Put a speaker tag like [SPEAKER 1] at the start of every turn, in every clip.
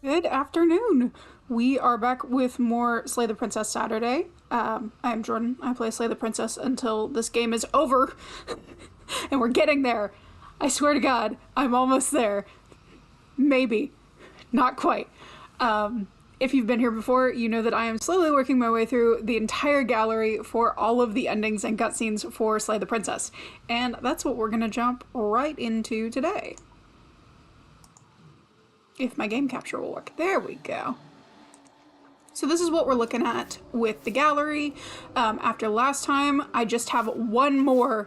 [SPEAKER 1] Good afternoon. We are back with more Slay the Princess Saturday. I am Jordan. I play Slay the Princess until this game is over. And we're getting there. I swear to God, I'm almost there. Maybe. Not quite. If you've been here before, you know that I am slowly working my way through the entire gallery for all of the endings and cutscenes for Slay the Princess. And that's what we're going to jump right into today. If my game capture will work. There we go. So this is what we're looking at with the gallery. After last time, I just have one more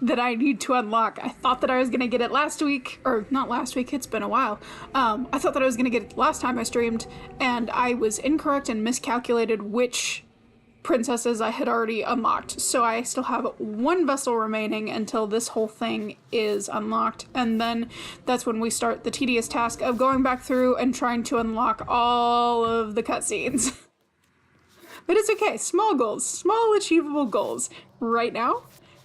[SPEAKER 1] that I need to unlock. I thought that I was going to get it last week, or not last week, it's been a while. I thought that I was going to get it last time I streamed, and I was incorrect and miscalculated which princesses I had already unlocked. So I still have one vessel remaining until this whole thing is unlocked, and then that's when we start the tedious task of going back through and trying to unlock all of the cutscenes. But it's okay, small goals, small achievable goals. Right now,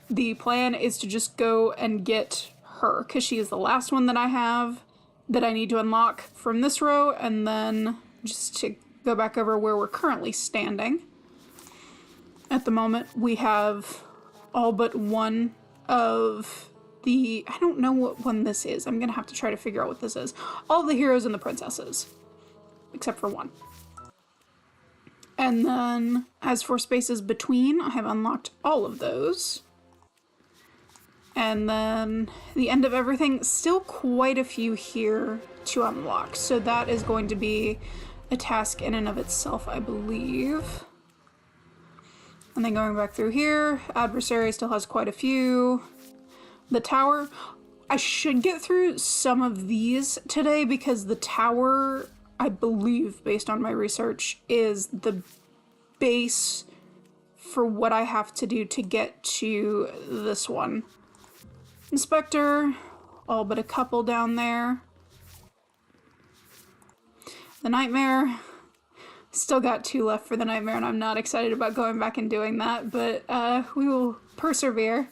[SPEAKER 1] the plan is to just go and get her, because she is the last one that I have that I need to unlock from this row, and then just to go back over where we're currently standing. At the moment, we have all but one of the... I don't know what one this is. I'm going to have to try to figure out what this is. All the heroes and the princesses. Except for one. And then, as for spaces between, I have unlocked all of those. And then, the end of everything, still quite a few here to unlock. So that is going to be a task in and of itself, I believe. And then going back through here, Adversary still has quite a few. The tower, I should get through some of these today because the tower, I believe, based on my research, is the base for what I have to do to get to this one. Inspector, all but a couple down there. The Nightmare. Still got 2 left for the Nightmare, and I'm not excited about going back and doing that, but we will persevere.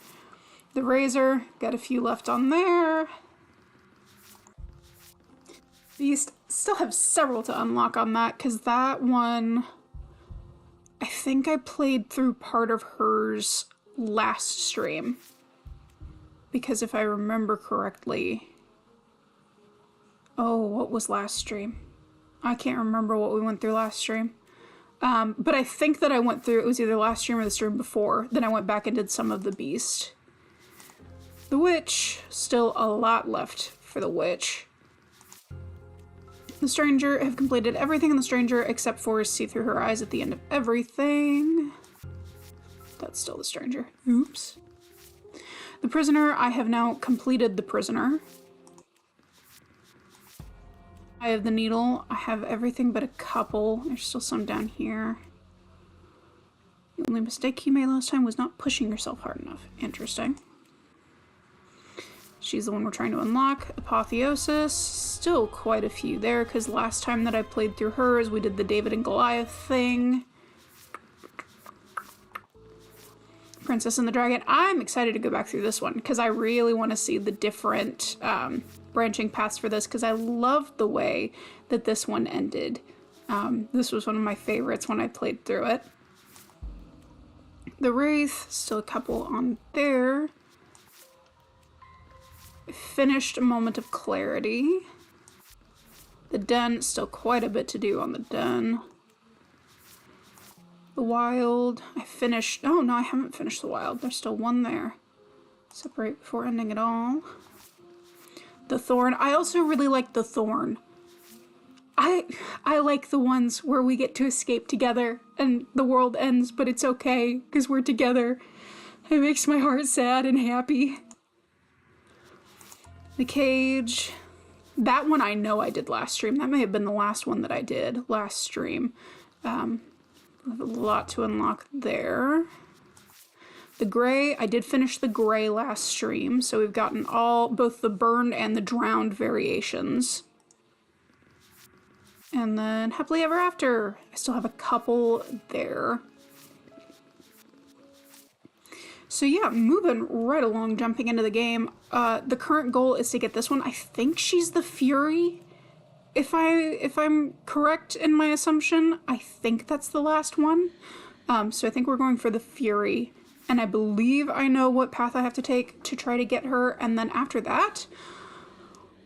[SPEAKER 1] The Razor, got a few left on there. Beast, still have several to unlock on that, because that one, I think I played through part of hers last stream. Because if I remember correctly... Oh, what was last stream? I can't remember what we went through last stream. But I think that I went through, it was either last stream or the stream before, then I went back and did some of the Beast. The Witch, still a lot left for the Witch. The Stranger, have completed everything in the Stranger except for see through her eyes at the end of everything. That's still the Stranger. Oops. The Prisoner, I have now completed the Prisoner. I have the Needle. I have everything but a couple. There's still some down here. The only mistake you made last time was not pushing yourself hard enough. Interesting. She's the one we're trying to unlock. Apotheosis. Still quite a few there, because last time that I played through hers, we did the David and Goliath thing. Princess and the Dragon. I'm excited to go back through this one, because I really want to see the different... branching paths for this, because I loved the way that this one ended. This was one of my favorites when I played through it. The Wraith, still a couple on there. Finished Moment of Clarity. The Den, still quite a bit to do on the Den. The Wild, I finished... Oh no, I haven't finished the Wild. There's still one there. Separate before ending it all. The Thorn. I also really like the Thorn. I like the ones where we get to escape together and the world ends, but it's okay because we're together. It makes my heart sad and happy. The Cage. That one I know I did last stream. That may have been the last one that I did last stream. A lot to unlock there. The Gray, I did finish the Gray last stream, so we've gotten both the burned and the drowned variations. And then Happily Ever After. I still have a couple there. So yeah, moving right along, jumping into the game. The current goal is to get this one. I think she's the Fury. if I'm correct in my assumption, I think that's the last one. So I think we're going for the Fury, and I believe I know what path I have to take to try to get her, and then after that,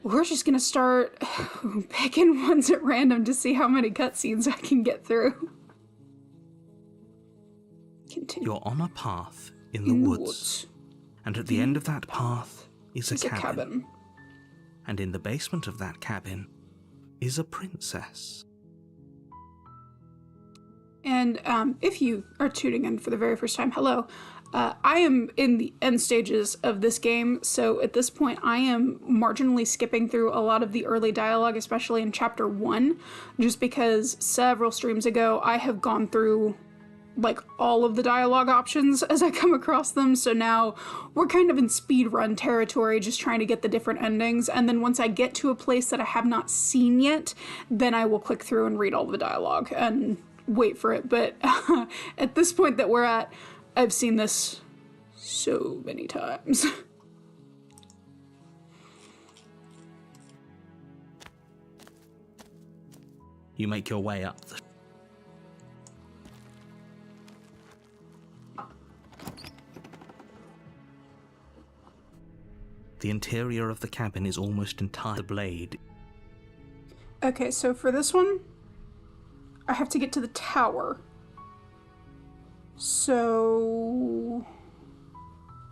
[SPEAKER 1] we're just gonna start picking ones at random to see how many cutscenes I can get through. Continue.
[SPEAKER 2] You're on a path in the woods. And at the end of that path is a cabin. And in the basement of that cabin is a princess.
[SPEAKER 1] And if you are tuning in for the very first time, hello. I am in the end stages of this game, so at this point I am marginally skipping through a lot of the early dialogue, especially in Chapter 1, just because several streams ago I have gone through like all of the dialogue options as I come across them, so now we're kind of in speedrun territory, just trying to get the different endings, and then once I get to a place that I have not seen yet, then I will click through and read all the dialogue and wait for it. But at this point that we're at, I've seen this so many times.
[SPEAKER 2] You make your way up the interior of the cabin is almost entirely the blade.
[SPEAKER 1] Okay, so for this one, I have to get to the tower. So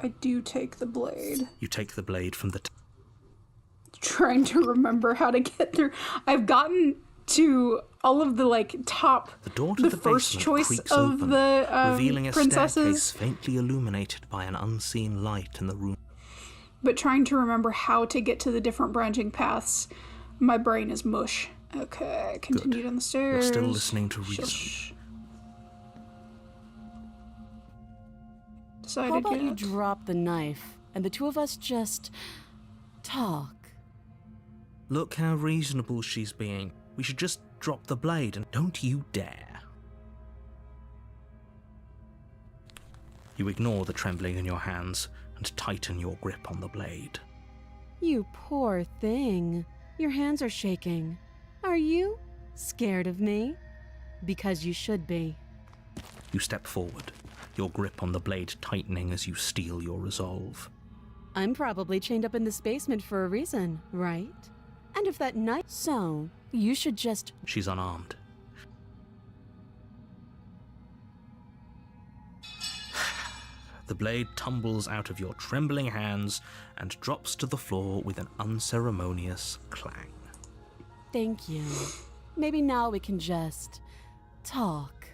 [SPEAKER 1] I do take the blade.
[SPEAKER 2] You take the blade from the
[SPEAKER 1] Trying to remember how to get through. I've gotten to all of the like top,
[SPEAKER 2] the door to the
[SPEAKER 1] first choice
[SPEAKER 2] creaks
[SPEAKER 1] of
[SPEAKER 2] open,
[SPEAKER 1] the
[SPEAKER 2] revealing a
[SPEAKER 1] princesses,
[SPEAKER 2] staircase faintly illuminated by an unseen light in the room.
[SPEAKER 1] But trying to remember how to get to the different branching paths, my brain is mush. Okay, continue down the stairs.
[SPEAKER 2] You're still listening to reason.
[SPEAKER 1] Shush.
[SPEAKER 3] How about you drop the knife, and the two of us just talk?
[SPEAKER 2] Look how reasonable she's being. We should just drop the blade, and don't you dare. You ignore the trembling in your hands and tighten your grip on the blade.
[SPEAKER 3] You poor thing. Your hands are shaking. Are you scared of me? Because you should be.
[SPEAKER 2] You step forward, your grip on the blade tightening as you steel your resolve.
[SPEAKER 3] I'm probably chained up in this basement for a reason, right? And if that knife... So, you should just...
[SPEAKER 2] She's unarmed. The blade tumbles out of your trembling hands and drops to the floor with an unceremonious clang.
[SPEAKER 3] Thank you. Maybe now we can just... talk.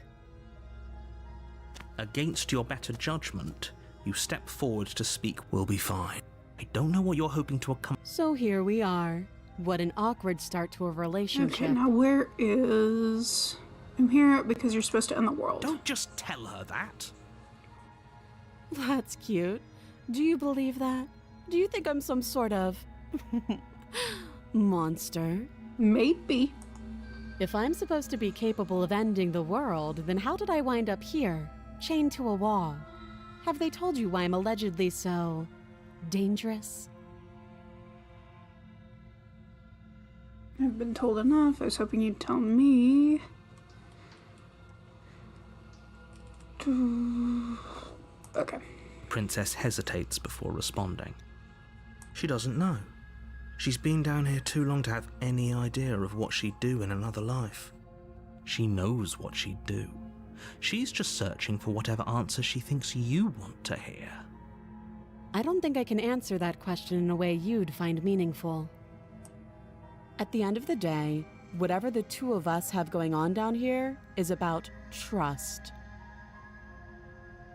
[SPEAKER 2] Against your better judgment, you step forward to speak. We'll be fine. I don't know what you're hoping to accomplish.
[SPEAKER 3] So here we are. What an awkward start to a relationship.
[SPEAKER 1] Okay, now where is... I'm here because you're supposed to end the world.
[SPEAKER 2] Don't just tell her that.
[SPEAKER 3] That's cute. Do you believe that? Do you think I'm some sort of... monster?
[SPEAKER 1] Maybe.
[SPEAKER 3] If I'm supposed to be capable of ending the world, then how did I wind up here, chained to a wall? Have they told you why I'm allegedly so... dangerous?
[SPEAKER 1] I've been told enough. I was hoping you'd tell me. Okay.
[SPEAKER 2] Princess hesitates before responding. She doesn't know. She's been down here too long to have any idea of what she'd do in another life. She knows what she'd do. She's just searching for whatever answer she thinks you want to hear.
[SPEAKER 3] I don't think I can answer that question in a way you'd find meaningful. At the end of the day, whatever the two of us have going on down here is about trust.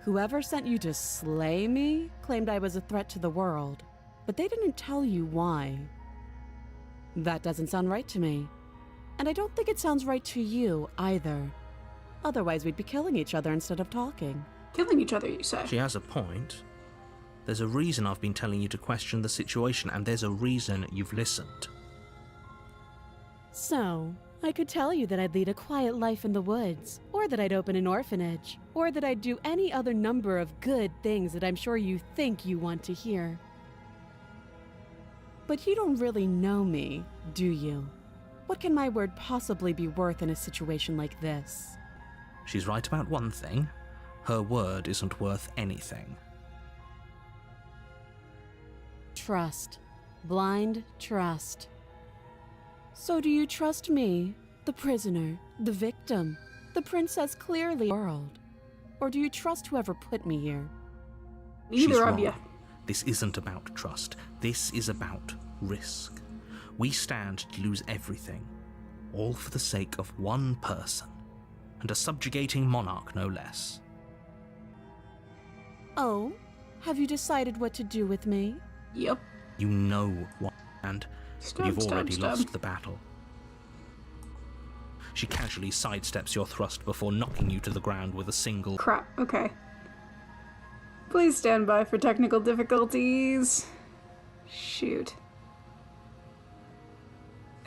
[SPEAKER 3] Whoever sent you to slay me claimed I was a threat to the world, but they didn't tell you why. That doesn't sound right to me. And I don't think it sounds right to you either. Otherwise, we'd be killing each other instead of talking.
[SPEAKER 1] Killing each other, you say?
[SPEAKER 2] She has a point. There's a reason I've been telling you to question the situation, and there's a reason you've listened.
[SPEAKER 3] So, I could tell you that I'd lead a quiet life in the woods, or that I'd open an orphanage, or that I'd do any other number of good things that I'm sure you think you want to hear. But you don't really know me, do you? What can my word possibly be worth in a situation like this?
[SPEAKER 2] She's right about one thing. Her word isn't worth anything.
[SPEAKER 3] Trust. Blind trust. So do you trust me, the prisoner, the victim, the princess clearly world? Or do you trust whoever put me here?
[SPEAKER 2] She's
[SPEAKER 1] Neither of
[SPEAKER 2] wrong.
[SPEAKER 1] you.
[SPEAKER 2] This isn't about trust. This is about risk. We stand to lose everything, all for the sake of one person, and a subjugating monarch no less.
[SPEAKER 3] Oh? Have you decided what to do with me?
[SPEAKER 1] Yep.
[SPEAKER 2] You know what, and
[SPEAKER 1] Stab,
[SPEAKER 2] you've
[SPEAKER 1] stab,
[SPEAKER 2] already
[SPEAKER 1] stab.
[SPEAKER 2] lost the battle. She casually sidesteps your thrust before knocking you to the ground with a single...
[SPEAKER 1] Crap. Okay. Please stand by for technical difficulties. Shoot.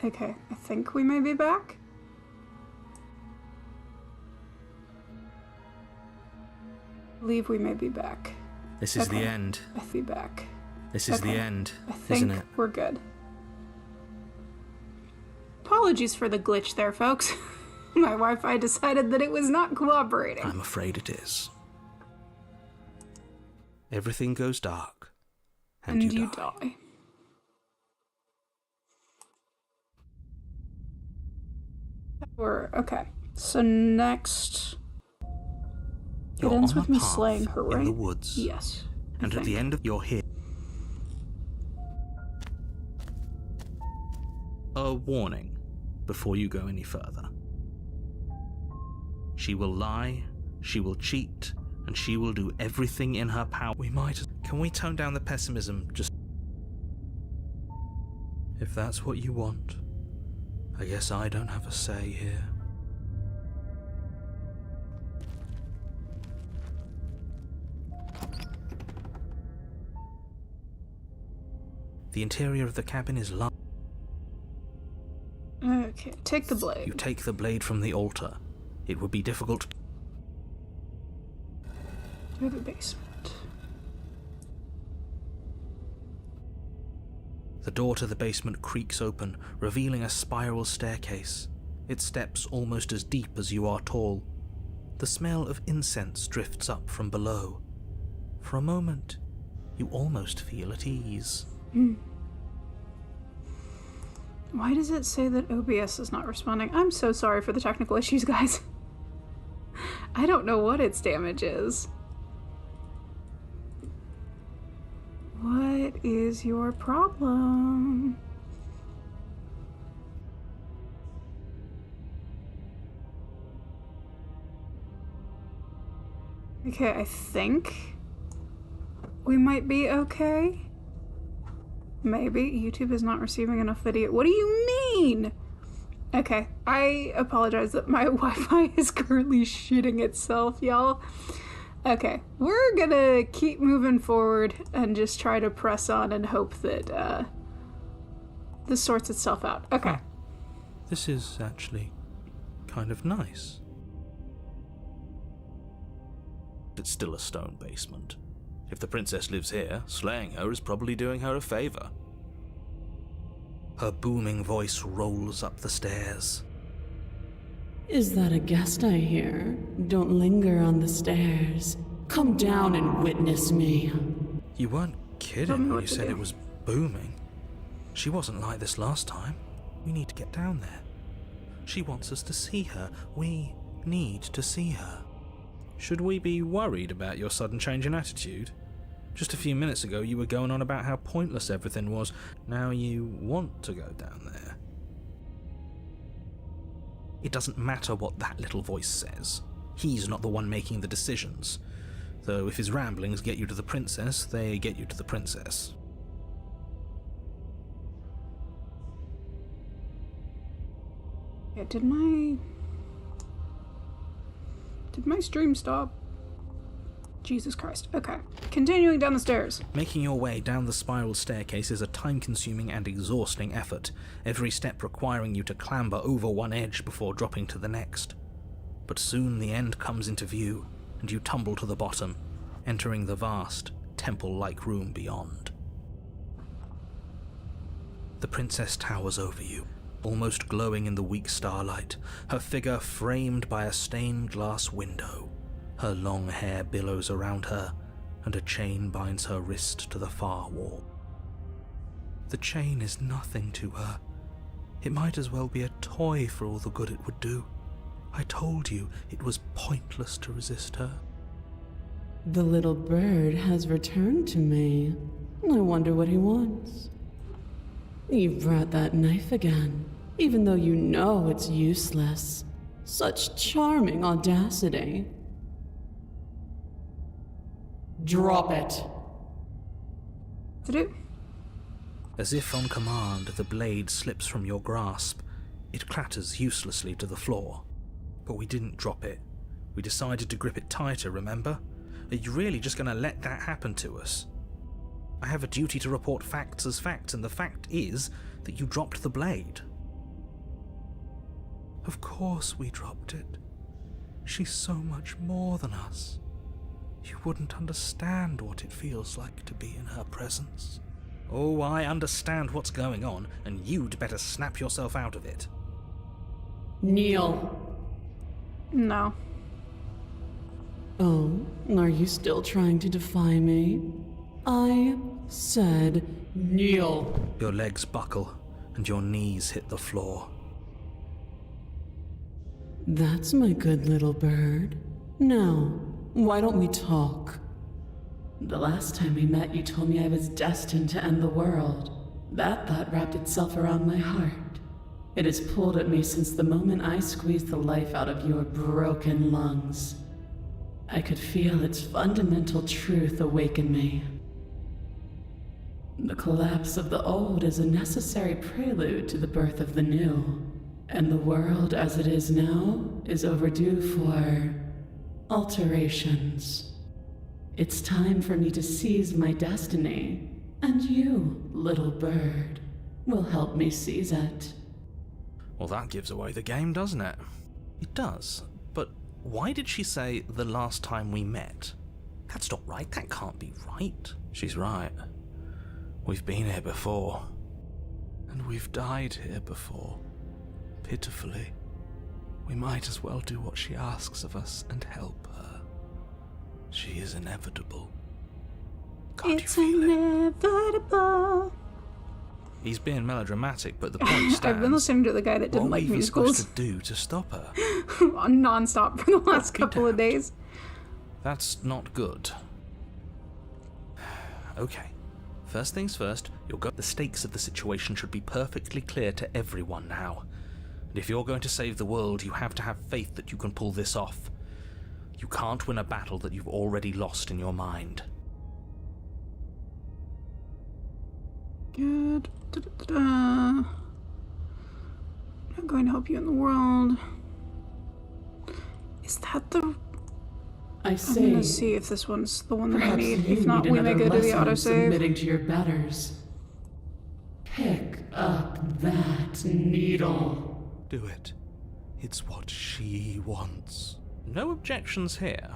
[SPEAKER 1] Okay, I think we may be back. Believe we may be back.
[SPEAKER 2] This is
[SPEAKER 1] Okay.
[SPEAKER 2] the end.
[SPEAKER 1] I be back.
[SPEAKER 2] This is
[SPEAKER 1] Okay.
[SPEAKER 2] the end,
[SPEAKER 1] I think
[SPEAKER 2] isn't it?
[SPEAKER 1] we're good. Apologies for the glitch there, folks. My Wi-Fi decided that it was not cooperating.
[SPEAKER 2] I'm afraid it is. Everything goes dark, and you die.
[SPEAKER 1] We're okay. So next,
[SPEAKER 2] You're
[SPEAKER 1] it ends
[SPEAKER 2] on a
[SPEAKER 1] with me
[SPEAKER 2] path
[SPEAKER 1] slaying her, right?
[SPEAKER 2] in the woods.
[SPEAKER 1] Yes. I
[SPEAKER 2] And at the
[SPEAKER 1] think.
[SPEAKER 2] end of your here. A warning before you go any further. She will lie, she will cheat, and she will do everything in her power. Can we tone down the pessimism just... If that's what you want, I guess I don't have a say here. The interior of the cabin is large.
[SPEAKER 1] Okay, take the
[SPEAKER 2] You
[SPEAKER 1] blade.
[SPEAKER 2] take the blade from the altar. It would be difficult.
[SPEAKER 1] To the basement.
[SPEAKER 2] The door to the basement creaks open, revealing a spiral staircase. Its steps almost as deep as you are tall. The smell of incense drifts up from below. For a moment, you almost feel at ease.
[SPEAKER 1] Why does it say that OBS is not responding? I'm so sorry for the technical issues, guys. I don't know what its damage is. What is your problem? Okay, I think we might be okay. Maybe YouTube is not receiving enough video. What do you mean? Okay, I apologize that my Wi-Fi is currently shitting itself, y'all. Okay, we're gonna keep moving forward and just try to press on and hope that this sorts itself out. Okay.
[SPEAKER 2] This is actually kind of nice. It's still a stone basement. If the princess lives here, slaying her is probably doing her a favor. Her booming voice rolls up the stairs.
[SPEAKER 3] Is that a guest I hear? Don't linger on the stairs. Come down and witness me.
[SPEAKER 2] You weren't
[SPEAKER 1] Tell
[SPEAKER 2] kidding
[SPEAKER 1] me
[SPEAKER 2] when
[SPEAKER 1] what
[SPEAKER 2] you
[SPEAKER 1] to
[SPEAKER 2] said
[SPEAKER 1] do.
[SPEAKER 2] it was booming. She wasn't like this last time. We need to get down there. She wants us to see her. We need to see her. Should we be worried about your sudden change in attitude? Just a few minutes ago you were going on about how pointless everything was. Now you want to go down there. It doesn't matter what that little voice says. He's not the one making the decisions. Though if his ramblings get you to the princess, they get you to the princess.
[SPEAKER 1] Yeah, did my stream stop? Jesus Christ. Okay. Continuing down the stairs.
[SPEAKER 2] Making your way down the spiral staircase is a time-consuming and exhausting effort, every step requiring you to clamber over one edge before dropping to the next. But soon the end comes into view, and you tumble to the bottom, entering the vast, temple-like room beyond. The princess towers over you, almost glowing in the weak starlight, her figure framed by a stained glass window. Her long hair billows around her, and a chain binds her wrist to the far wall. The chain is nothing to her. It might as well be a toy for all the good it would do. I told you it was pointless to resist her.
[SPEAKER 3] The little bird has returned to me. I wonder what he wants. You brought that knife again, even though you know it's useless. Such charming audacity. Drop it.
[SPEAKER 1] To do.
[SPEAKER 2] As if on command, the blade slips from your grasp. It clatters uselessly to the floor. But we didn't drop it. We decided to grip it tighter, remember? Are you really just going to let that happen to us? I have a duty to report facts as facts, and the fact is that you dropped the blade. Of course we dropped it. She's so much more than us. You wouldn't understand what it feels like to be in her presence. Oh, I understand what's going on, and you'd better snap yourself out of it.
[SPEAKER 3] Kneel.
[SPEAKER 1] No.
[SPEAKER 3] Oh, are you still trying to defy me? I said kneel.
[SPEAKER 2] Your legs buckle, and your knees hit the floor.
[SPEAKER 3] That's my good little bird. Now, why don't we talk? The last time we met, you told me I was destined to end the world. That thought wrapped itself around my heart. It has pulled at me since the moment I squeezed the life out of your broken lungs. I could feel its fundamental truth awaken me. The collapse of the old is a necessary prelude to the birth of the new, and the world as it is now is overdue for alterations. It's time for me to seize my destiny, and you, little bird, will help me seize it.
[SPEAKER 2] Well, that gives away the game, doesn't it? It does, but why did she say the last time we met? That's not right, that can't be right. She's right. We've been here before. And we've died here before. Pitifully. We might as well do what she asks of us and help her. She is inevitable. Can't
[SPEAKER 1] It's
[SPEAKER 2] you feel it?
[SPEAKER 1] inevitable.
[SPEAKER 2] He's being melodramatic, but the point stands.
[SPEAKER 1] I've been listening to the guy that
[SPEAKER 2] What
[SPEAKER 1] didn't
[SPEAKER 2] are we
[SPEAKER 1] like
[SPEAKER 2] even
[SPEAKER 1] musicals
[SPEAKER 2] supposed to do to stop her?
[SPEAKER 1] non-stop for the last
[SPEAKER 2] Be
[SPEAKER 1] couple of
[SPEAKER 2] damned.
[SPEAKER 1] days.
[SPEAKER 2] That's not good. Okay. First things first, the stakes of the situation should be perfectly clear to everyone now. And if you're going to save the world, you have to have faith that you can pull this off. You can't win a battle that you've already lost in your mind.
[SPEAKER 1] Good. I'm not going to help you in the world. Is that the...
[SPEAKER 3] I
[SPEAKER 1] I'm
[SPEAKER 3] say,
[SPEAKER 1] gonna see if this one's the one that I
[SPEAKER 3] perhaps
[SPEAKER 1] need.
[SPEAKER 3] you
[SPEAKER 1] If not,
[SPEAKER 3] need
[SPEAKER 1] we may
[SPEAKER 3] another
[SPEAKER 1] go to the
[SPEAKER 3] lesson in
[SPEAKER 1] autosave.
[SPEAKER 3] submitting to your betters. Pick up that needle.
[SPEAKER 2] Do it. It's what she wants. No objections here.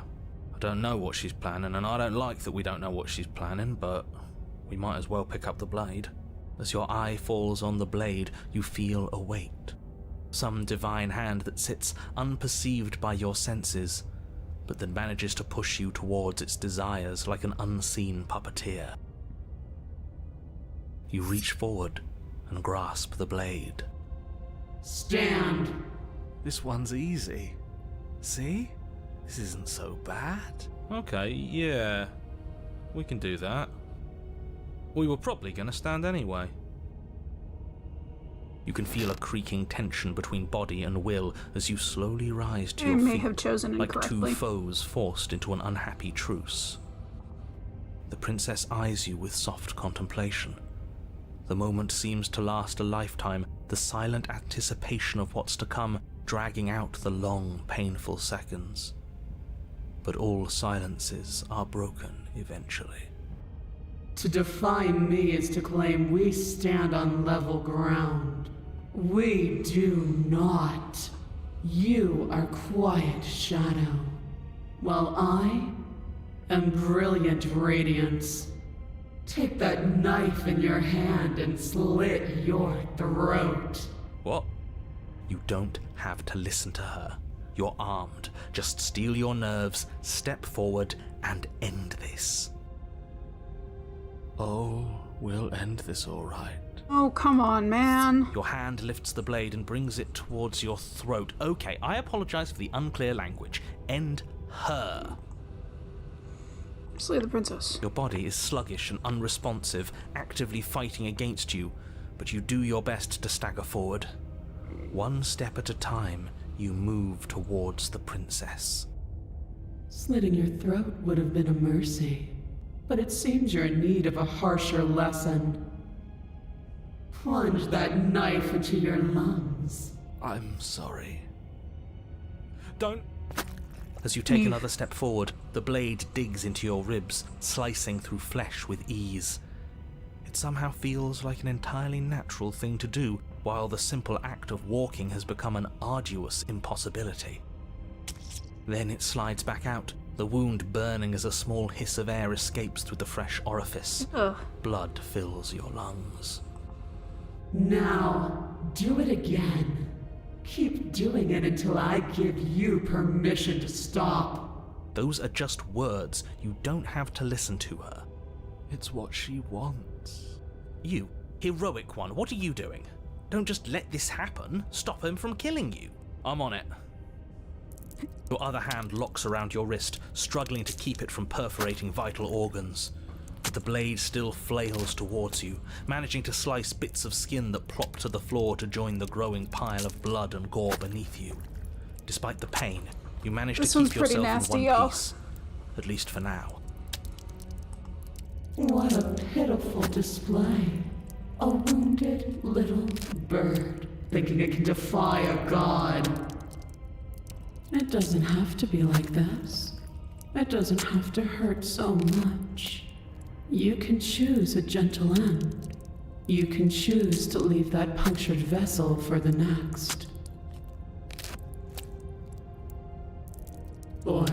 [SPEAKER 2] I don't know what she's planning, and I don't like that we don't know what she's planning, but we might as well pick up the blade. As your eye falls on the blade, you feel a weight. Some divine hand that sits unperceived by your senses, but that manages to push you towards its desires like an unseen puppeteer. You reach forward and grasp the blade.
[SPEAKER 3] Stand.
[SPEAKER 2] This one's easy. See? This isn't so bad. Okay, yeah. We can do that. We were probably going to stand anyway. You can feel a creaking tension between body and will as you slowly rise to
[SPEAKER 1] I
[SPEAKER 2] your
[SPEAKER 1] may
[SPEAKER 2] feet,
[SPEAKER 1] have chosen
[SPEAKER 2] like
[SPEAKER 1] incorrectly.
[SPEAKER 2] two foes forced into an unhappy truce. The princess eyes you with soft contemplation. The moment seems to last a lifetime, the silent anticipation of what's to come dragging out the long, painful seconds. But all silences are broken eventually.
[SPEAKER 3] To defy me is to claim we stand on level ground. We do not. You are quiet shadow, while I am brilliant radiance. Take that knife in your hand and slit your throat.
[SPEAKER 2] What? You don't have to listen to her. You're armed. Just steel your nerves, step forward, and end this.
[SPEAKER 4] Oh, we'll end this all right.
[SPEAKER 1] Oh, come on, man.
[SPEAKER 2] Your hand lifts the blade and brings it towards your throat. Okay, I apologize for the unclear language. End her.
[SPEAKER 1] Slay the princess.
[SPEAKER 2] Your body is sluggish and unresponsive, actively fighting against you, but you do your best to stagger forward. One step at a time, you move towards the princess.
[SPEAKER 3] Slitting your throat would have been a mercy, but it seems you're in need of a harsher lesson. Plunge that knife into your lungs.
[SPEAKER 4] I'm sorry.
[SPEAKER 2] Don't! As you take another step forward, the blade digs into your ribs, slicing through flesh with ease. It somehow feels like an entirely natural thing to do, while the simple act of walking has become an arduous impossibility. Then it slides back out, the wound burning as a small hiss of air escapes through the fresh orifice.
[SPEAKER 1] Ugh.
[SPEAKER 2] Blood fills your lungs.
[SPEAKER 3] Now, do it again. Keep doing it until I give you permission to stop.
[SPEAKER 2] Those are just words. You don't have to listen to her.
[SPEAKER 4] It's what she wants.
[SPEAKER 2] You, heroic one, what are you doing? Don't just let this happen. Stop him from killing you. I'm on it. Your other hand locks around your wrist, struggling to keep it from perforating vital organs. But the blade still flails towards you, managing to slice bits of skin that plop to the floor to join the growing pile of blood and gore beneath you. Despite the pain, you manage
[SPEAKER 1] This
[SPEAKER 2] to
[SPEAKER 1] one's
[SPEAKER 2] keep
[SPEAKER 1] pretty
[SPEAKER 2] yourself
[SPEAKER 1] nasty,
[SPEAKER 2] in
[SPEAKER 1] y'all.
[SPEAKER 2] one piece. At least for now.
[SPEAKER 3] What a pitiful display. A wounded little bird, thinking it can defy a god. It doesn't have to be like this. It doesn't have to hurt so much. You can choose a gentle end. You can choose to leave that punctured vessel for the next. Or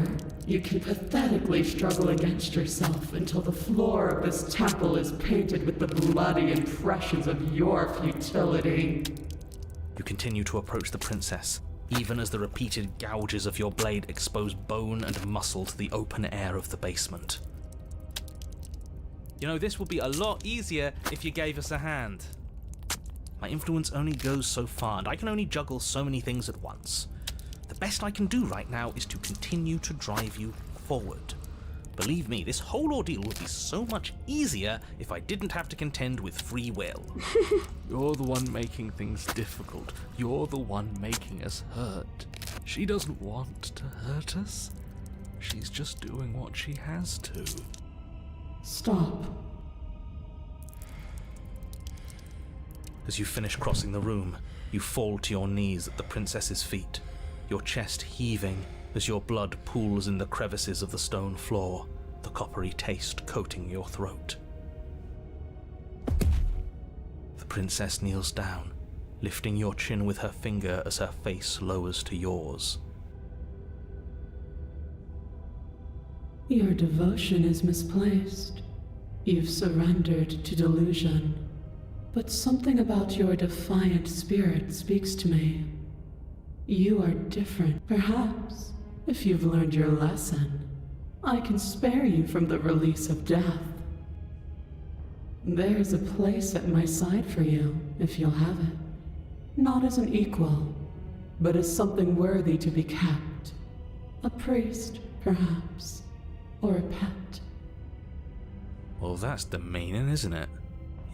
[SPEAKER 3] you can pathetically struggle against yourself until the floor of this temple is painted with the bloody impressions of your futility.
[SPEAKER 2] You continue to approach the princess, even as the repeated gouges of your blade expose bone and muscle to the open air of the basement. You know, this would be a lot easier if you gave us a hand. My influence only goes so far, and I can only juggle so many things at once. The best I can do right now is to continue to drive you forward. Believe me, this whole ordeal would be so much easier if I didn't have to contend with free will.
[SPEAKER 4] You're the one making things difficult. You're the one making us hurt. She doesn't want to hurt us. She's just doing what she has to.
[SPEAKER 3] Stop.
[SPEAKER 2] As you finish crossing the room, you fall to your knees at the princess's feet, your chest heaving as your blood pools in the crevices of the stone floor, the coppery taste coating your throat. The princess kneels down, lifting your chin with her finger as her face lowers to yours.
[SPEAKER 3] Your devotion is misplaced. You've surrendered to delusion. But something about your defiant spirit speaks to me. You are different. Perhaps, if you've learned your lesson, I can spare you from the release of death. There's a place at my side for you, if you'll have it. Not as an equal, but as something worthy to be kept. A priest, perhaps. Or a pet.
[SPEAKER 2] Well, that's demeaning, isn't it?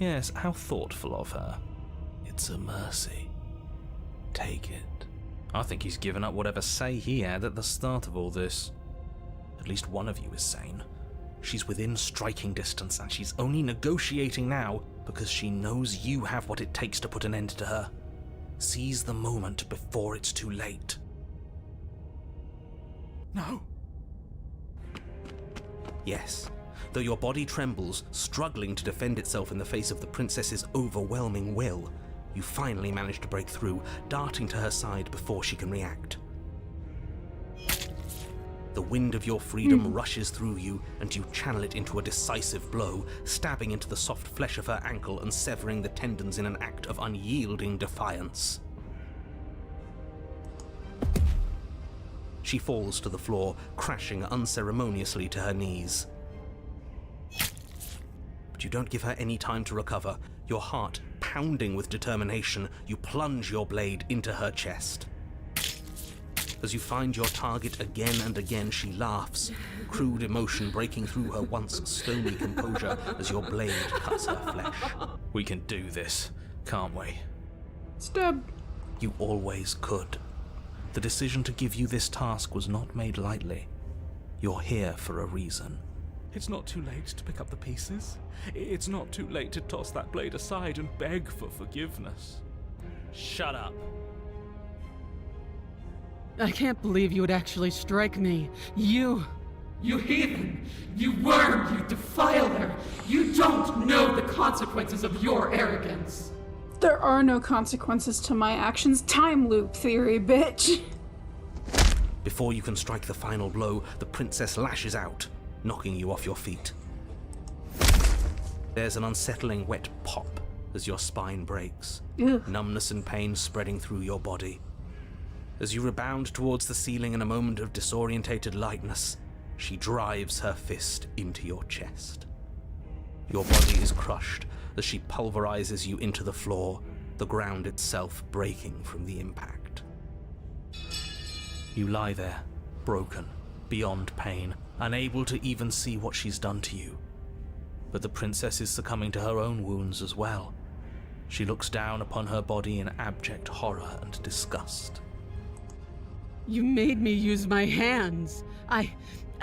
[SPEAKER 2] Yes, how thoughtful of her.
[SPEAKER 4] It's a mercy. Take it.
[SPEAKER 2] I think he's given up whatever say he had at the start of all this. At least one of you is sane. She's within striking distance, and she's only negotiating now because she knows you have what it takes to put an end to her. Seize the moment before it's too late.
[SPEAKER 4] No.
[SPEAKER 2] Yes, though your body trembles, struggling to defend itself in the face of the princess's overwhelming will, you finally manage to break through, darting to her side before she can react. The wind of your freedom rushes through you, and you channel it into a decisive blow, stabbing into the soft flesh of her ankle and severing the tendons in an act of unyielding defiance. She falls to the floor, crashing unceremoniously to her knees. But you don't give her any time to recover. Your heart pounding with determination, you plunge your blade into her chest. As you find your target again and again, she laughs, crude emotion breaking through her once stony composure as your blade cuts her flesh.
[SPEAKER 4] We can do this, can't we?
[SPEAKER 1] Stab.
[SPEAKER 2] You always could. The decision to give you this task was not made lightly. You're here for a reason.
[SPEAKER 4] It's not too late to pick up the pieces. It's not too late to toss that blade aside and beg for forgiveness.
[SPEAKER 2] Shut up.
[SPEAKER 3] I can't believe you would actually strike me. You heathen! You worm! You defiler! You don't know the consequences of your arrogance!
[SPEAKER 1] There are no consequences to my actions. Time loop theory, bitch.
[SPEAKER 2] Before you can strike the final blow, the princess lashes out, knocking you off your feet. There's an unsettling wet pop as your spine breaks,
[SPEAKER 1] Ugh.
[SPEAKER 2] numbness and pain spreading through your body. As you rebound towards the ceiling in a moment of disorientated lightness, she drives her fist into your chest. Your body is crushed as she pulverizes you into the floor, the ground itself breaking from the impact. You lie there, broken, beyond pain, unable to even see what she's done to you. But the princess is succumbing to her own wounds as well. She looks down upon her body in abject horror and disgust.
[SPEAKER 3] You made me use my hands. I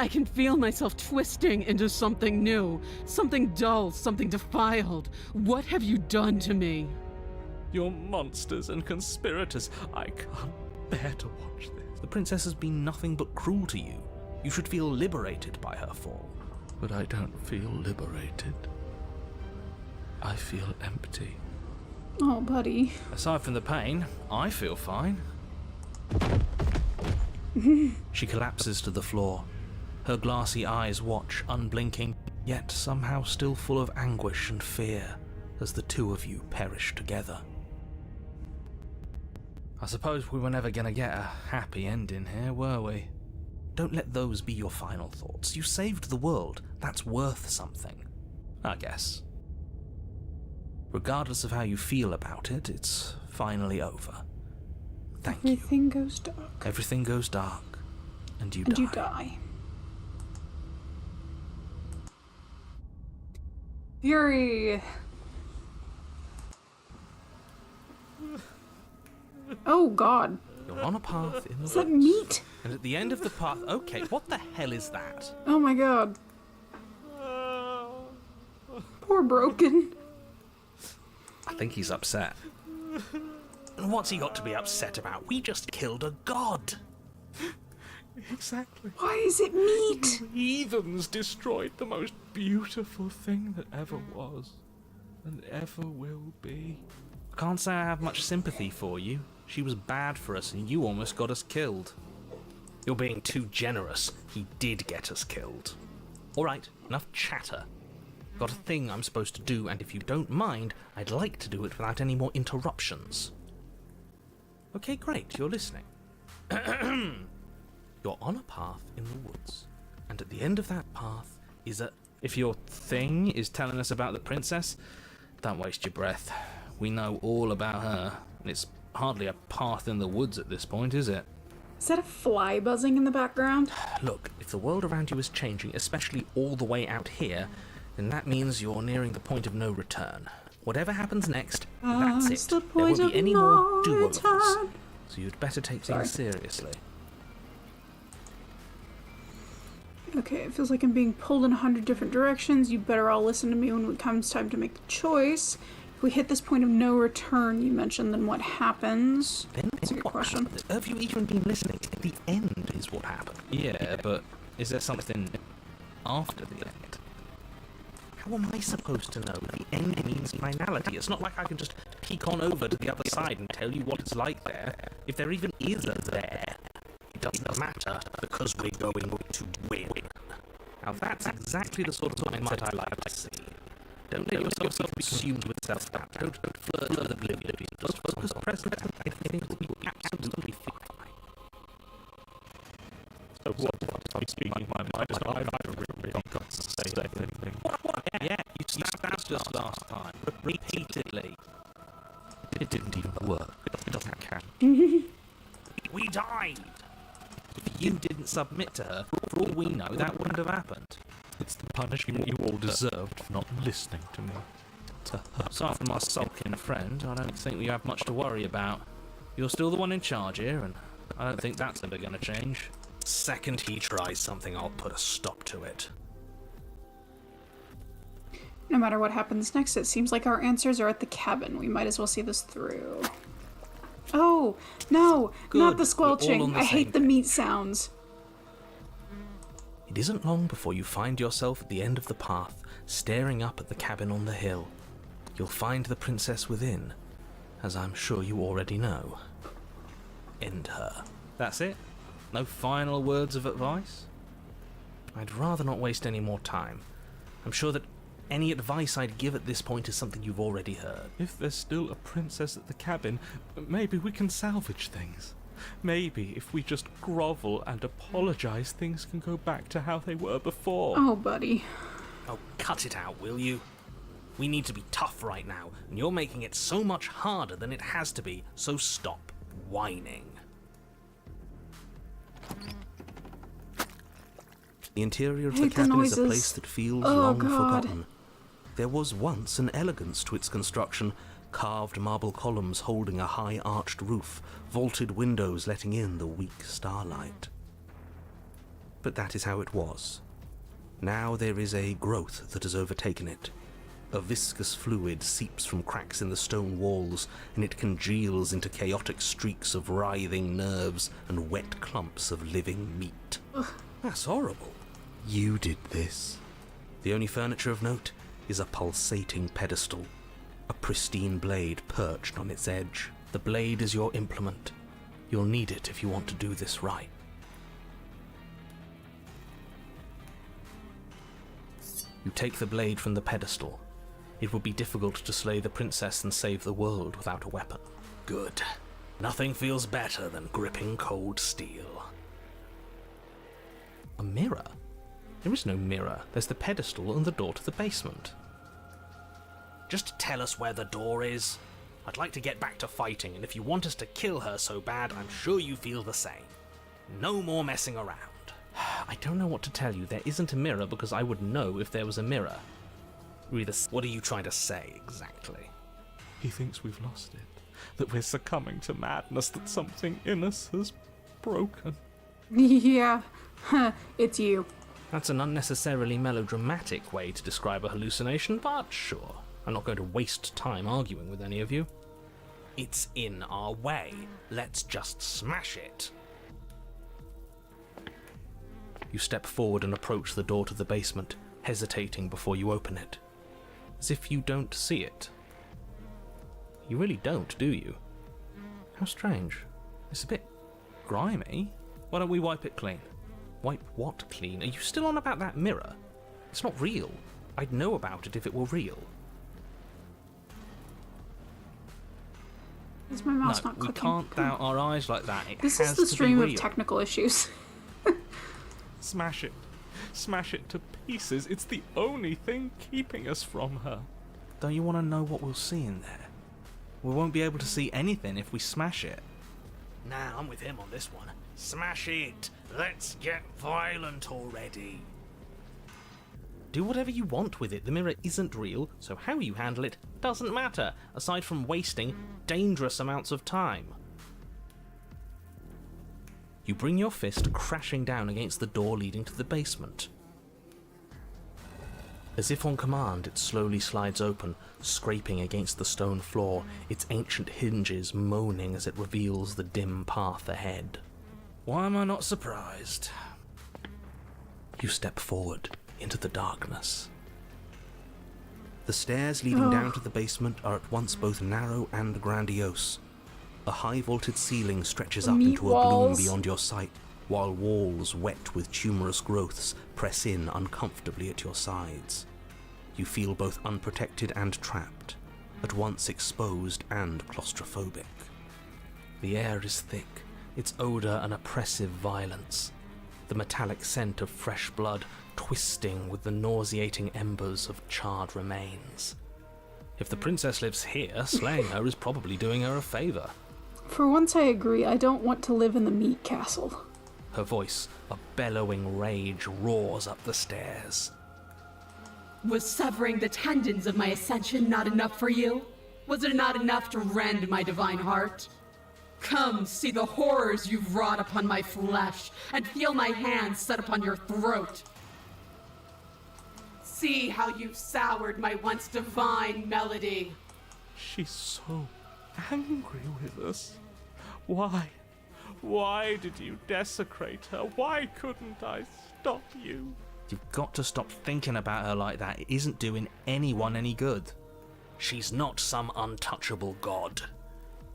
[SPEAKER 3] can feel myself twisting into something new, something dull, something defiled. What have you done to me?
[SPEAKER 4] You're monsters and conspirators. I can't bear to watch this.
[SPEAKER 2] The princess has been nothing but cruel to you. You should feel liberated by her fall.
[SPEAKER 4] But I don't feel liberated. I feel empty.
[SPEAKER 1] Oh, buddy.
[SPEAKER 4] Aside from the pain, I feel fine.
[SPEAKER 2] She collapses to the floor. Her glassy eyes watch, unblinking, yet somehow still full of anguish and fear, as the two of you perish together.
[SPEAKER 4] I suppose we were never gonna get a happy ending here, were we?
[SPEAKER 2] Don't let those be your final thoughts. You saved the world. That's worth something, I guess. Regardless of how you feel about it, it's finally over. Thank you.
[SPEAKER 1] Everything goes dark.
[SPEAKER 2] Everything goes dark, and you
[SPEAKER 1] And
[SPEAKER 2] die.
[SPEAKER 1] you die. Fury. Oh God.
[SPEAKER 2] You're on a path in the
[SPEAKER 1] Is that
[SPEAKER 2] woods.
[SPEAKER 1] meat?
[SPEAKER 2] And at the end of the path, okay, what the hell is that?
[SPEAKER 1] Oh my God. Poor Broken.
[SPEAKER 2] I think he's upset. And what's he got to be upset about? We just killed a god.
[SPEAKER 4] Exactly.
[SPEAKER 1] Why is it meat?
[SPEAKER 4] Heathens destroyed the most beautiful thing that ever was, and ever will be.
[SPEAKER 2] I can't say I have much sympathy for you. She was bad for us and you almost got us killed. You're being too generous. He did get us killed. Alright, enough chatter. Got a thing I'm supposed to do, and if you don't mind, I'd like to do it without any more interruptions. Okay, great, you're listening. You're on a path in the woods, and at the end of that path is a...
[SPEAKER 4] If your thing is telling us about the princess, don't waste your breath. We know all about her, and it's hardly a path in the woods at this point, is it?
[SPEAKER 1] Is that a fly buzzing in the background?
[SPEAKER 2] Look, if the world around you is changing, especially all the way out here, then that means you're nearing the point of no return. Whatever happens next, that's it.
[SPEAKER 1] the
[SPEAKER 2] There
[SPEAKER 1] point
[SPEAKER 2] won't be
[SPEAKER 1] of
[SPEAKER 2] any
[SPEAKER 1] no
[SPEAKER 2] more do-overs.
[SPEAKER 1] return.
[SPEAKER 2] So you'd better take
[SPEAKER 1] Sorry.
[SPEAKER 2] things seriously.
[SPEAKER 1] Okay, it feels like I'm being pulled in 100 different directions. You better all listen to me when it comes time to make the choice. If we hit this point of no return, you mentioned, then what happens? That's a good
[SPEAKER 2] what
[SPEAKER 1] question.
[SPEAKER 2] happened? Have you even been listening? The end is what happened.
[SPEAKER 4] Yeah, but is there something after the end?
[SPEAKER 2] How am I supposed to know? The end means finality. It's not like I can just peek on over to the other side and tell you what it's like there. If there even is a there, it doesn't matter because we're going to win. Now that's exactly the sort of mindset I like to see. Don't let yourself be consumed with self-doubt. Don't flirt with oblivion. Just focus present and everything will be absolutely fine.
[SPEAKER 4] what I'm speaking my mind. I've really got to say anything.
[SPEAKER 2] Yeah, you stabbed us last time, repeatedly.
[SPEAKER 4] It didn't even work. It doesn't count.
[SPEAKER 2] We died! If you didn't submit to her, for all we know, that wouldn't have happened.
[SPEAKER 4] It's the punishment you all deserved for not listening to me. To her.
[SPEAKER 2] Aside from our sulking friend, I don't think we have much to worry about. You're still the one in charge here, and I don't think that's ever going to change. Second he tries something, I'll put a stop to it.
[SPEAKER 1] No matter what happens next, it seems like our answers are at the cabin. We might as well see this through. Oh, no,
[SPEAKER 2] Good.
[SPEAKER 1] not the
[SPEAKER 2] We're all
[SPEAKER 1] squelching.
[SPEAKER 2] on the
[SPEAKER 1] I
[SPEAKER 2] same
[SPEAKER 1] hate the
[SPEAKER 2] page.
[SPEAKER 1] meat sounds.
[SPEAKER 2] It isn't long before you find yourself at the end of the path, staring up at the cabin on the hill. You'll find the princess within, as I'm sure you already know. End her. That's it? No final words of advice? I'd rather not waste any more time. I'm sure that any advice I'd give at this point is something you've already heard.
[SPEAKER 4] If there's still a princess at the cabin, maybe we can salvage things. Maybe if we just grovel and apologize, things can go back to how they were before.
[SPEAKER 1] Oh, buddy.
[SPEAKER 2] Oh, cut it out, will you? We need to be tough right now, and you're making it so much harder than it has to be, so stop whining. The interior of the
[SPEAKER 1] hate the
[SPEAKER 2] cabin is a
[SPEAKER 1] noises.
[SPEAKER 2] place that feels
[SPEAKER 1] Oh,
[SPEAKER 2] long
[SPEAKER 1] God.
[SPEAKER 2] forgotten. There was once an elegance to its construction, carved marble columns holding a high arched roof, vaulted windows letting in the weak starlight. But that is how it was. Now there is a growth that has overtaken it. A viscous fluid seeps from cracks in the stone walls, and it congeals into chaotic streaks of writhing nerves and wet clumps of living meat. That's horrible. You did this. The only furniture of note is a pulsating pedestal, a pristine blade perched on its edge. The blade is your implement. You'll need it if you want to do this right. You take the blade from the pedestal. It would be difficult to slay the princess and save the world without a weapon. Good. Nothing feels better than gripping cold steel. A mirror? There is no mirror. There's the pedestal and the door to the basement. Just tell us where the door is. I'd like to get back to fighting, and if you want us to kill her so bad, I'm sure you feel the same. No more messing around. I don't know what to tell you. There isn't a mirror because I would know if there was a mirror. What are you trying to say, exactly?
[SPEAKER 4] He thinks we've lost it, that we're succumbing to madness, that something in us has broken.
[SPEAKER 1] Yeah, it's you.
[SPEAKER 2] That's an unnecessarily melodramatic way to describe a hallucination, but sure. I'm not going to waste time arguing with any of you. It's in our way. Let's just smash it. You step forward and approach the door to the basement, hesitating before you open it. As if you don't see it. You really don't, do you? How strange. It's a bit grimy. Why don't we wipe it clean? Wipe what clean? Are you still on about that mirror? It's not real. I'd know about it if it were real.
[SPEAKER 1] Is my mouse
[SPEAKER 2] No,
[SPEAKER 1] not
[SPEAKER 2] we
[SPEAKER 1] clicking?
[SPEAKER 2] can't doubt our eyes like that. It
[SPEAKER 1] This
[SPEAKER 2] has
[SPEAKER 1] is the
[SPEAKER 2] to be
[SPEAKER 1] stream of
[SPEAKER 2] real.
[SPEAKER 1] technical issues.
[SPEAKER 4] Smash it. Smash it to pieces. It's the only thing keeping us from her.
[SPEAKER 2] Don't you want to know what we'll see in there? We won't be able to see anything if we smash it. Nah, I'm with him on this one. Smash it! Let's get violent already. Do whatever you want with it. The mirror isn't real, so how you handle it doesn't matter, aside from wasting dangerous amounts of time. You bring your fist crashing down against the door leading to the basement. As if on command, it slowly slides open, scraping against the stone floor, its ancient hinges moaning as it reveals the dim path ahead. Why am I not surprised? You step forward into the darkness. The stairs leading down to the basement are at once both narrow and grandiose. A high vaulted ceiling stretches up
[SPEAKER 1] Meat
[SPEAKER 2] into a bloom
[SPEAKER 1] walls.
[SPEAKER 2] beyond your sight, while walls wet with tumorous growths press in uncomfortably at your sides. You feel both unprotected and trapped, at once exposed and claustrophobic. The air is thick, its odour an oppressive violence. The the metallic scent of fresh blood twisting with the nauseating embers of charred remains. If the princess lives here, slaying her is probably doing her a favor.
[SPEAKER 1] For once I agree, I don't want to live in the meat castle.
[SPEAKER 2] Her voice, a bellowing rage, roars up the stairs.
[SPEAKER 3] Was severing the tendons of my ascension not enough for you? Was it not enough to rend my divine heart? Come, see the horrors you've wrought upon my flesh, and feel my hands set upon your throat. See how you've soured my once divine melody.
[SPEAKER 4] She's so angry with us. Why? Why did you desecrate her? Why couldn't I stop you?
[SPEAKER 2] You've got to stop thinking about her like that. It isn't doing anyone any good. She's not some untouchable god.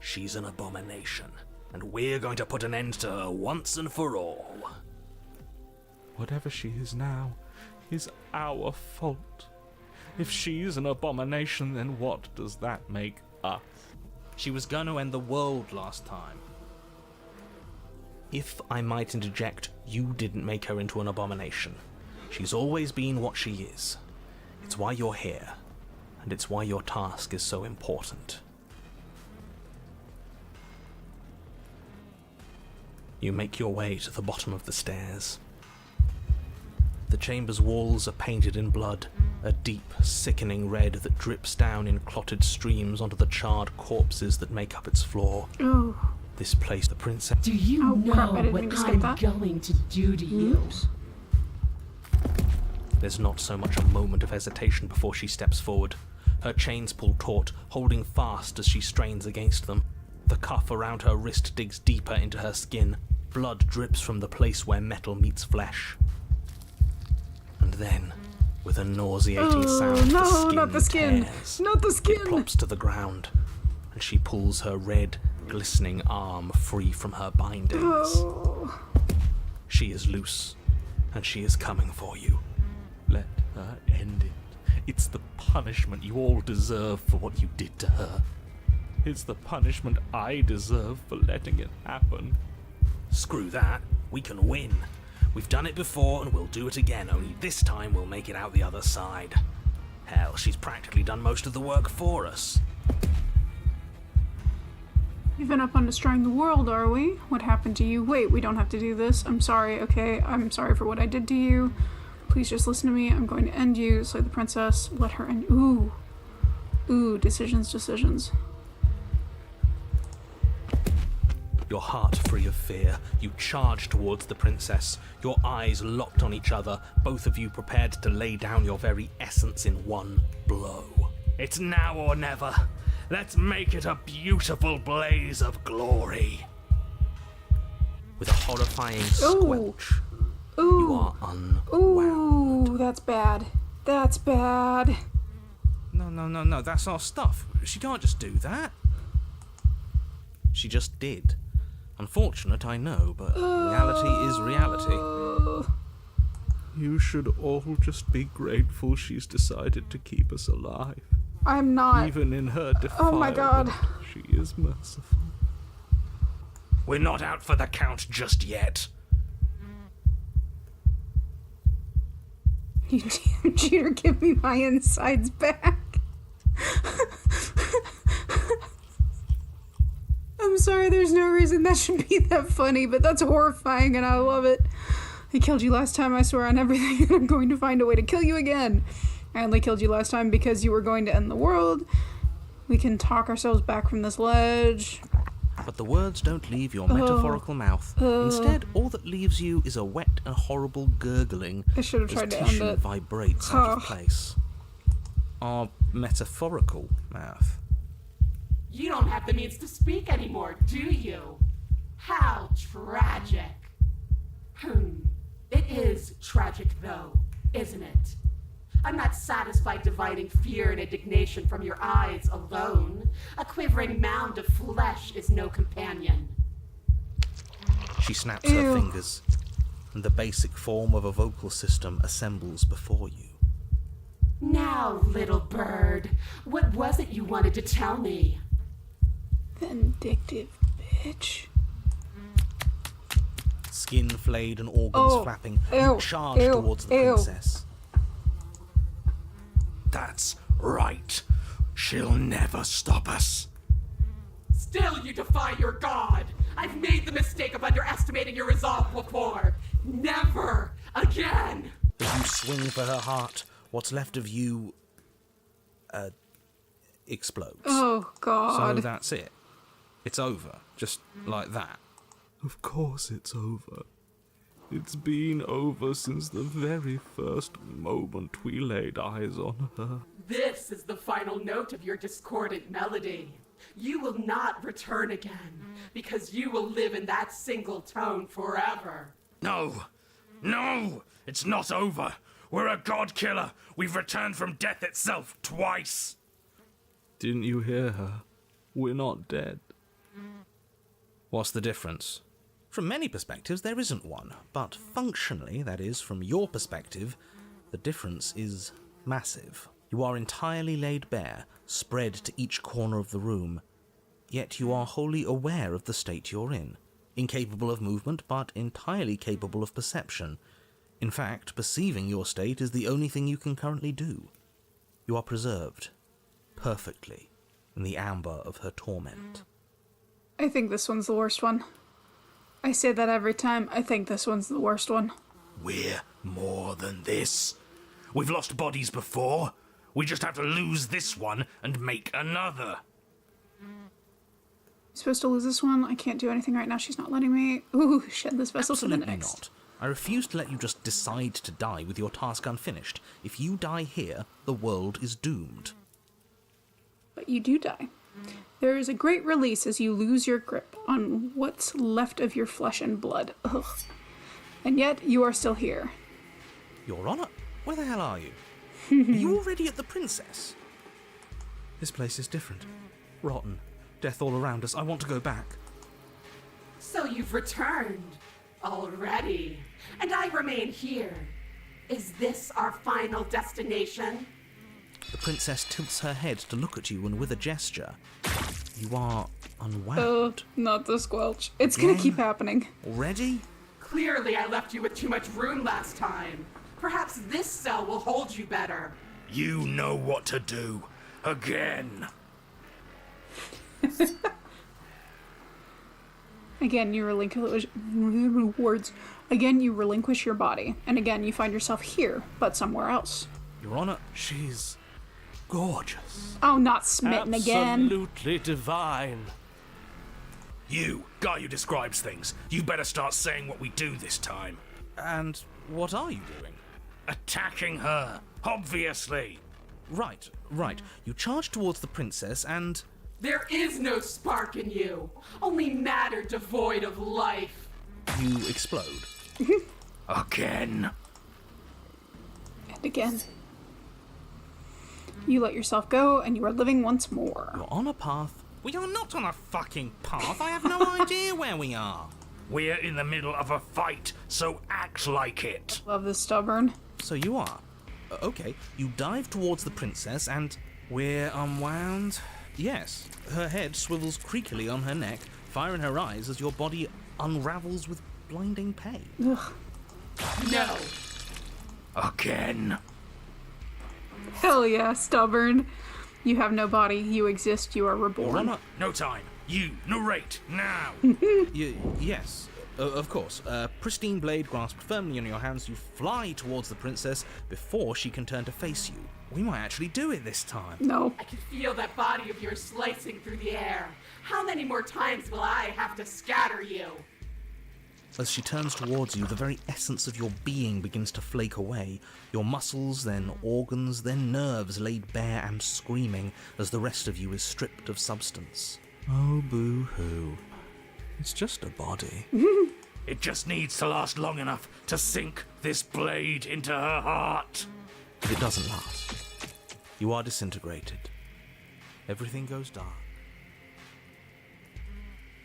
[SPEAKER 2] She's an abomination, and we're going to put an end to her once and for all.
[SPEAKER 4] Whatever she is now is our fault. If she's an abomination, then what does that make us?
[SPEAKER 2] She was going to end the world last time. If I might interject, you didn't make her into an abomination. She's always been what she is. It's why you're here, and it's why your task is so important. You make your way to the bottom of the stairs. The chamber's walls are painted in blood, a deep, sickening red that drips down in clotted streams onto the charred corpses that make up its floor.
[SPEAKER 1] Oh.
[SPEAKER 2] This place, the princess...
[SPEAKER 3] Do you know
[SPEAKER 1] crap, I didn't
[SPEAKER 3] what
[SPEAKER 1] mean to skip
[SPEAKER 3] I'm
[SPEAKER 1] that.
[SPEAKER 3] going to do to you?
[SPEAKER 1] Oops.
[SPEAKER 2] There's not so much a moment of hesitation before she steps forward. Her chains pull taut, holding fast as she strains against them. The cuff around her wrist digs deeper into her skin. Blood drips from the place where metal meets flesh. And then, with a nauseating sound,
[SPEAKER 1] no,
[SPEAKER 2] the skin
[SPEAKER 1] not the skin.
[SPEAKER 2] tears.
[SPEAKER 1] Not the skin.
[SPEAKER 2] It plops to the ground, and she pulls her red, glistening arm free from her bindings.
[SPEAKER 1] Oh.
[SPEAKER 2] She is loose, and she is coming for you.
[SPEAKER 4] Let her end it. It's the punishment you all deserve for what you did to her. It's the punishment I deserve for letting it happen.
[SPEAKER 2] Screw that. We can win. We've done it before and we'll do it again, only this time we'll make it out the other side. Hell, she's practically done most of the work for us.
[SPEAKER 1] Giving up on destroying the world, are we? What happened to you? Wait, we don't have to do this. I'm sorry, okay? I'm sorry for what I did to you. Please just listen to me. I'm going to end you. Slay the princess. Let her end. Ooh. Ooh, decisions.
[SPEAKER 2] Your heart free of fear, you charge towards the princess, your eyes locked on each other, both of you prepared to lay down your very essence in one blow. It's now or never. Let's make it a beautiful blaze of glory. With a horrifying squelch, you are unwound.
[SPEAKER 1] Ooh, that's bad. That's bad.
[SPEAKER 2] No, that's our stuff. She can't just do that. She just did. Unfortunate, I know, but reality is reality.
[SPEAKER 4] You should all just be grateful she's decided to keep us alive.
[SPEAKER 1] I'm not.
[SPEAKER 4] Even in her defilement,
[SPEAKER 1] Oh my God.
[SPEAKER 4] she is merciful.
[SPEAKER 2] We're not out for the count just yet.
[SPEAKER 1] You damn cheater, give me my insides back. I'm sorry, there's no reason that should be that funny, but that's horrifying and I love it. I killed you last time, I swear on everything, and I'm going to find a way to kill you again. I only killed you last time because you were going to end the world. We can talk ourselves back from this ledge.
[SPEAKER 2] But the words don't leave your metaphorical mouth. Instead, all that leaves you is a wet and horrible gurgling
[SPEAKER 1] I should have
[SPEAKER 2] as
[SPEAKER 1] tried to end
[SPEAKER 2] tissue
[SPEAKER 1] it.
[SPEAKER 2] vibrates out of place. Our metaphorical mouth.
[SPEAKER 3] You don't have the means to speak anymore, do you? How tragic. It is tragic, though, isn't it? I'm not satisfied dividing fear and indignation from your eyes alone. A quivering mound of flesh is no companion.
[SPEAKER 2] She snaps her fingers, and the basic form of a vocal system assembles before you.
[SPEAKER 3] Now, little bird, what was it you wanted to tell me?
[SPEAKER 1] Vindictive bitch.
[SPEAKER 2] Skin flayed and organs
[SPEAKER 1] Oh,
[SPEAKER 2] flapping,
[SPEAKER 1] ew,
[SPEAKER 2] you charge
[SPEAKER 1] ew,
[SPEAKER 2] towards the
[SPEAKER 1] ew.
[SPEAKER 2] princess.
[SPEAKER 5] That's right. She'll never stop us.
[SPEAKER 6] Still you defy your god! I've made the mistake of underestimating your resolve before! Never again!
[SPEAKER 2] As you swing for her heart, what's left of you explodes.
[SPEAKER 1] Oh, God.
[SPEAKER 2] So that's it. It's over, just like that.
[SPEAKER 4] Of course it's over. It's been over since the very first moment we laid eyes on her.
[SPEAKER 6] This is the final note of your discordant melody. You will not return again, because you will live in that single tone forever.
[SPEAKER 5] No! No! It's not over! We're a god killer! We've returned from death itself twice!
[SPEAKER 4] Didn't you hear her? We're not dead.
[SPEAKER 2] What's the difference? From many perspectives, there isn't one, but functionally, that is, from your perspective, the difference is massive. You are entirely laid bare, spread to each corner of the room, yet you are wholly aware of the state you're in, incapable of movement, but entirely capable of perception. In fact, perceiving your state is the only thing you can currently do. You are preserved, perfectly, in the amber of her torment.
[SPEAKER 1] I think this one's the worst one. I say that every time. I think this one's the worst one.
[SPEAKER 5] We're more than this. We've lost bodies before. We just have to lose this one and make another.
[SPEAKER 1] Supposed to lose this one? I can't do anything right now. She's not letting me. Ooh, shed this vessel to the
[SPEAKER 2] Absolutely
[SPEAKER 1] next.
[SPEAKER 2] not. I refuse to let you just decide to die with your task unfinished. If you die here, the world is doomed.
[SPEAKER 1] But you do die. There is a great release as you lose your grip on what's left of your flesh and blood. Ugh. And yet, you are still here.
[SPEAKER 2] Your Honor, where the hell are you? Are you already at the Princess? This place is different. Rotten. Death all around us. I want to go back.
[SPEAKER 6] So you've returned already, and I remain here. Is this our final destination?
[SPEAKER 2] The Princess tilts her head to look at you, and with a gesture, you are unwound.
[SPEAKER 1] Oh, not the squelch. It's gonna
[SPEAKER 2] Again?
[SPEAKER 1] keep happening.
[SPEAKER 2] Already?
[SPEAKER 6] Clearly I left you with too much room last time. Perhaps this cell will hold you better.
[SPEAKER 5] You know what to do. Again.
[SPEAKER 1] Again, you relinquish words. Again, you relinquish your body, and again, you find yourself here, but somewhere else.
[SPEAKER 2] Your Honor,
[SPEAKER 4] She's gorgeous.
[SPEAKER 1] Oh, not smitten again.
[SPEAKER 4] Absolutely divine.
[SPEAKER 5] You, guy who describes things, you better start saying what we do this time.
[SPEAKER 2] and what are you doing?
[SPEAKER 5] Attacking her, obviously.
[SPEAKER 2] Right. You charge towards the Princess, and
[SPEAKER 6] There is no spark in you, only matter devoid of life.
[SPEAKER 2] you explode.
[SPEAKER 5] Again.
[SPEAKER 1] And again. You let yourself go, and you are living once more.
[SPEAKER 2] You're on a path. We are not on a fucking path. I have no idea where we are.
[SPEAKER 5] We're in the middle of a fight, so act like it.
[SPEAKER 1] Love this stubborn.
[SPEAKER 2] So you are. Okay, you dive towards the Princess, and we're unwound. Yes, her head swivels creakily on her neck, fire in her eyes as your body unravels with blinding pain.
[SPEAKER 1] Ugh.
[SPEAKER 6] No.
[SPEAKER 5] Again.
[SPEAKER 1] Hell yeah, stubborn. You have no body. You exist. You are reborn.
[SPEAKER 2] Rama,
[SPEAKER 5] No time. You, narrate, now.
[SPEAKER 2] yes, of course. Pristine blade grasped firmly in your hands, you fly towards the Princess before she can turn to face you. We might actually do it this time.
[SPEAKER 1] No.
[SPEAKER 6] I can feel that body of yours slicing through the air. How many more times will I have to scatter you?
[SPEAKER 2] As she turns towards you, the very essence of your being begins to flake away. Your muscles, then organs, then nerves laid bare and screaming as the rest of you is stripped of substance.
[SPEAKER 4] Oh, boo-hoo. It's just a body.
[SPEAKER 5] It just needs to last long enough to sink this blade into her heart.
[SPEAKER 2] But it doesn't last. You are disintegrated. Everything goes dark.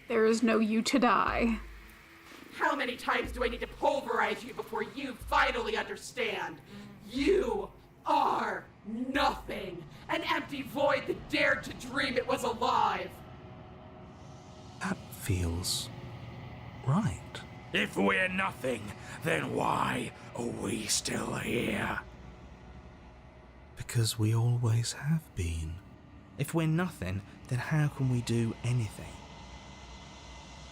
[SPEAKER 1] There is no you to die.
[SPEAKER 6] How many times do I need to pulverize you before you finally understand? You are nothing. An empty void that dared to dream it was alive.
[SPEAKER 2] That feels right.
[SPEAKER 5] If we're nothing, then why are we still here?
[SPEAKER 2] Because we always have been. If we're nothing, then how can we do anything?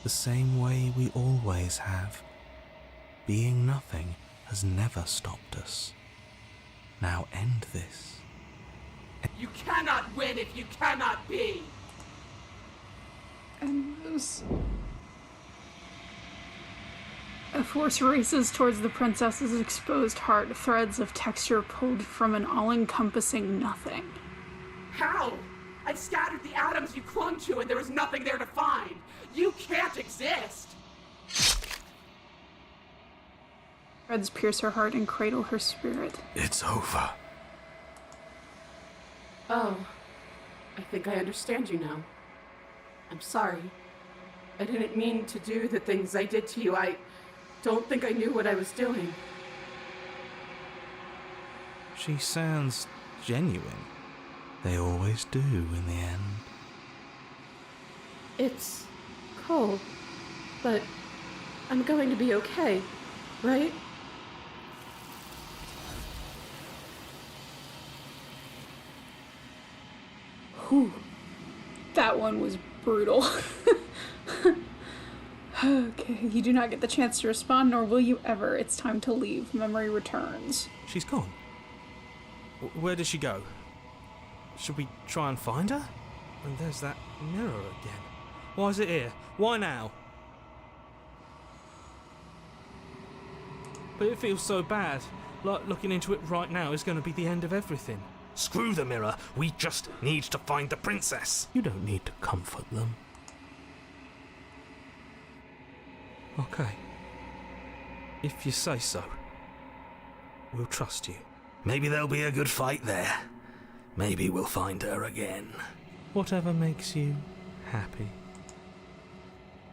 [SPEAKER 2] The same way we always have. Being nothing has never stopped us. Now end this.
[SPEAKER 6] You cannot win if you cannot be.
[SPEAKER 1] And this. A force races towards the princess's exposed heart, threads of texture pulled from an all-encompassing nothing.
[SPEAKER 6] How? I scattered the atoms you clung to and there was nothing there to find. You can't exist.
[SPEAKER 1] Threads pierce her heart and cradle her spirit.
[SPEAKER 5] It's over.
[SPEAKER 6] Oh, I think I understand you now. I'm sorry. I didn't mean to do the things I did to you. I don't think I knew what I was doing.
[SPEAKER 2] She sounds genuine. They always do in the end.
[SPEAKER 6] It's cold, but I'm going to be okay, right?
[SPEAKER 1] Whew. That one was brutal. Okay, you do not get the chance to respond, nor will you ever. It's time to leave. Memory returns.
[SPEAKER 2] She's gone. Where did she go? Should we try and find her? And there's that mirror again. Why is it here? Why now? But it feels so bad. Like looking into it right now is going to be the end of everything.
[SPEAKER 5] Screw the mirror. We just need to find the princess.
[SPEAKER 2] You don't need to comfort them. Okay. If you say so. We'll trust you.
[SPEAKER 5] Maybe there'll be a good fight there. Maybe we'll find her again.
[SPEAKER 2] Whatever makes you happy.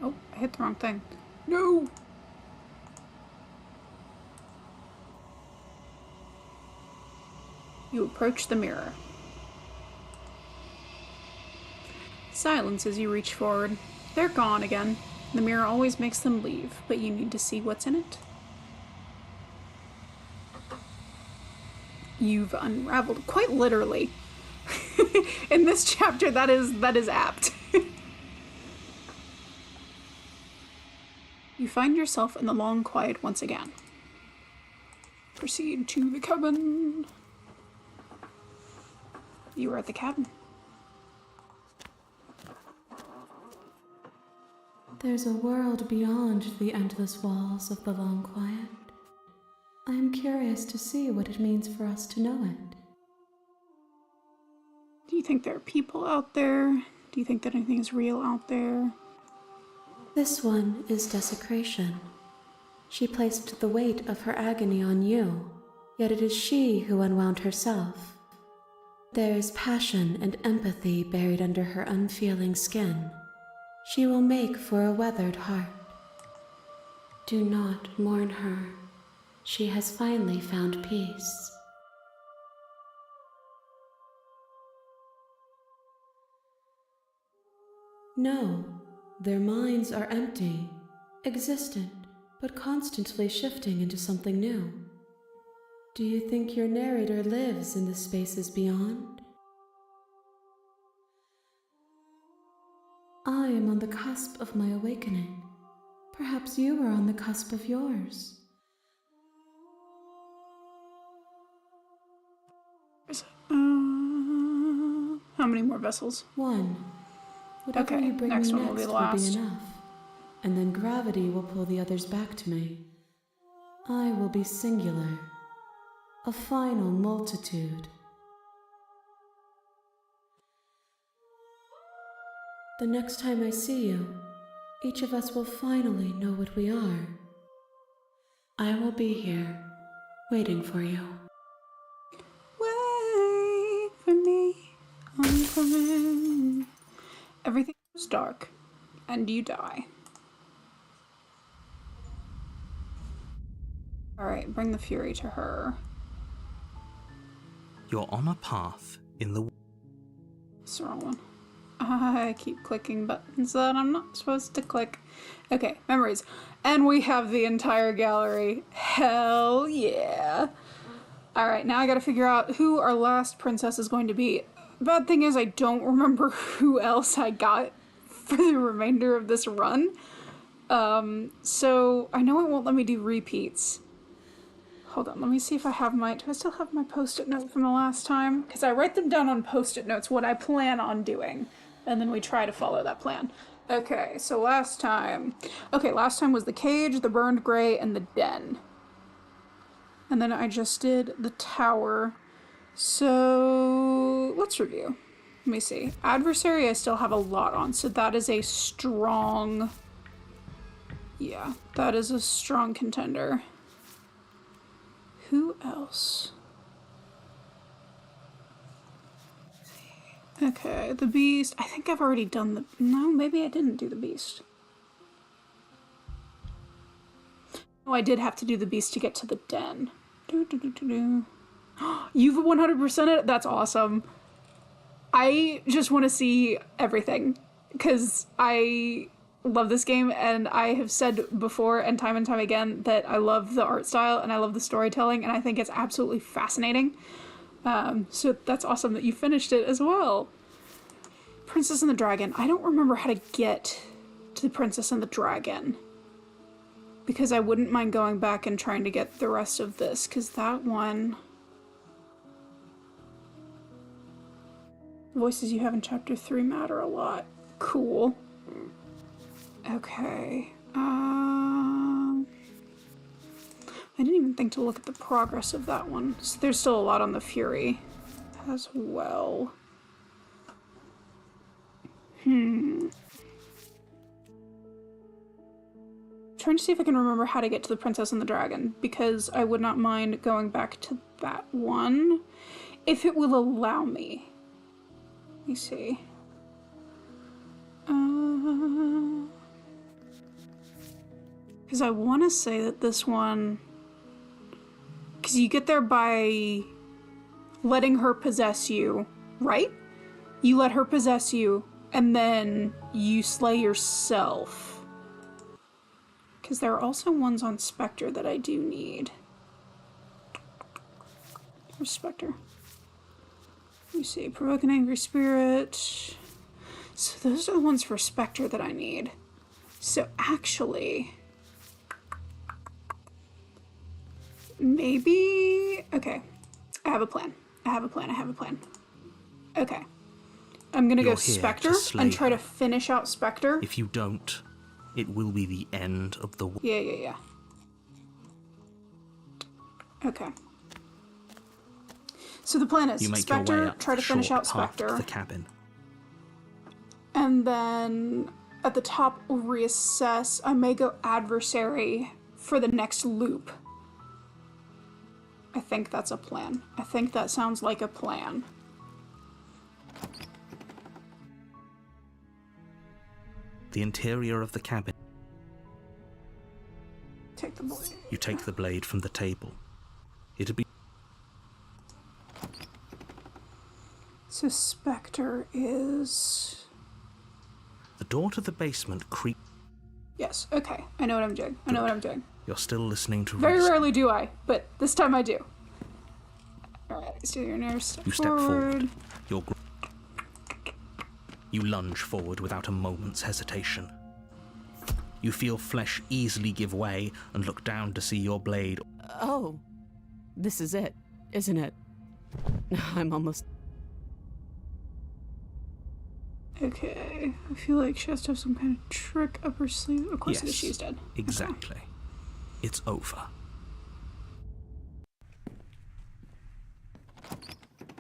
[SPEAKER 1] Oh, I hit the wrong thing. No! You approach the mirror. Silence as you reach forward. They're gone again. The mirror always makes them leave, but you need to see what's in it. You've unraveled, quite literally. In this chapter, that is apt. You find yourself in the long quiet once again. Proceed to the cabin. You are at the cabin.
[SPEAKER 7] There's a world beyond the endless walls of the long quiet. I am curious to see what it means for us to know it.
[SPEAKER 1] Do you think there are people out there? Do you think that anything is real out there?
[SPEAKER 7] This one is desecration. She placed the weight of her agony on you, yet it is she who unwound herself. There is passion and empathy buried under her unfeeling skin. She will make for a weathered heart. Do not mourn her. She has finally found peace. No, their minds are empty, existent, but constantly shifting into something new. Do you think your narrator lives in the spaces beyond? I am on the cusp of my awakening. Perhaps you are on the cusp of yours.
[SPEAKER 1] How many more vessels?
[SPEAKER 7] One. Whatever
[SPEAKER 1] Okay,
[SPEAKER 7] you bring
[SPEAKER 1] next
[SPEAKER 7] me
[SPEAKER 1] one will
[SPEAKER 7] next
[SPEAKER 1] be the
[SPEAKER 7] will
[SPEAKER 1] last.
[SPEAKER 7] be enough. And then gravity will pull the others back to me. I will be singular. A final multitude. The next time I see you, each of us will finally know what we are. I will be here, waiting for you.
[SPEAKER 1] Wait for me, I'm coming. Everything goes dark, and you die. Alright, bring the fury to her.
[SPEAKER 2] You're on a path in the...
[SPEAKER 1] It's the wrong one. I keep clicking buttons that I'm not supposed to click. Okay, memories. And we have the entire gallery. Hell yeah. Alright, now I gotta figure out who our last princess is going to be. Bad thing is I don't remember who else I got for the remainder of this run. So I know it won't let me do repeats. Hold on, let me see if I have my... Do I still have my post-it note from the last time? Because I write them down on post-it notes, what I plan on doing. And then we try to follow that plan. Okay, so last time... Okay, last time was the cage, the burned gray, and the den. And then I just did the tower. So... let's review. Let me see. Adversary I still have a lot on, so that is a strong... Yeah, that is a strong contender. Who else? Okay, the beast. I think I've already done the... No, maybe I didn't do the beast. Oh, I did have to do the beast to get to the den. You've 100%ed it? That's awesome. I just want to see everything. Because I love this game, and I have said before and time again that I love the art style and I love the storytelling, and I think it's absolutely fascinating. So that's awesome that you finished it as well. Princess and the Dragon. I don't remember how to get to the Princess and the Dragon, because I wouldn't mind going back and trying to get the rest of this, because that one... Voices you have in chapter 3 matter a lot. Cool. Okay. I didn't even think to look at the progress of that one. So there's still a lot on the Fury as well. Trying to see if I can remember how to get to the Princess and the Dragon, because I would not mind going back to that one if it will allow me. Let me see. Because I want to say that this one... Because you get there by letting her possess you, right? You let her possess you, and then you slay yourself. Because there are also ones on Spectre that I do need. Where's Spectre? Let me see. Provoke an angry spirit. So those are the ones for Spectre that I need. So actually... Maybe... Okay. I have a plan. Okay. I'm gonna go
[SPEAKER 2] You're here to
[SPEAKER 1] Spectre
[SPEAKER 2] slay
[SPEAKER 1] and try to
[SPEAKER 2] her.
[SPEAKER 1] finish out Spectre.
[SPEAKER 2] If you don't, it will be the end of the...
[SPEAKER 1] Yeah. Okay. So the plan is
[SPEAKER 2] You make your way
[SPEAKER 1] Spectre,
[SPEAKER 2] up
[SPEAKER 1] try to
[SPEAKER 2] the
[SPEAKER 1] finish
[SPEAKER 2] short
[SPEAKER 1] out
[SPEAKER 2] path to
[SPEAKER 1] Spectre.
[SPEAKER 2] the cabin.
[SPEAKER 1] And then at the top we'll reassess. I may go Adversary for the next loop. I think that's a plan. I think that sounds like a plan.
[SPEAKER 2] The interior of the cabin.
[SPEAKER 1] Take the blade.
[SPEAKER 2] You take the blade from the table. It'll be...
[SPEAKER 1] So Spectre is...
[SPEAKER 2] The door to the basement creaks.
[SPEAKER 1] Yes, okay. I know what I'm doing.
[SPEAKER 2] You're still listening to
[SPEAKER 1] Very
[SPEAKER 2] reason.
[SPEAKER 1] rarely do I, but this time I do. Alright, let's do your nearest step
[SPEAKER 2] You step forward. You lunge forward without a moment's hesitation. You feel flesh easily give way and look down to see your blade.
[SPEAKER 3] Oh, this is it, isn't it? I'm almost...
[SPEAKER 1] Okay, I feel like she has to have some kind of trick up her sleeve. Of course it is,
[SPEAKER 2] Yes,
[SPEAKER 1] she's dead.
[SPEAKER 2] exactly. It's over.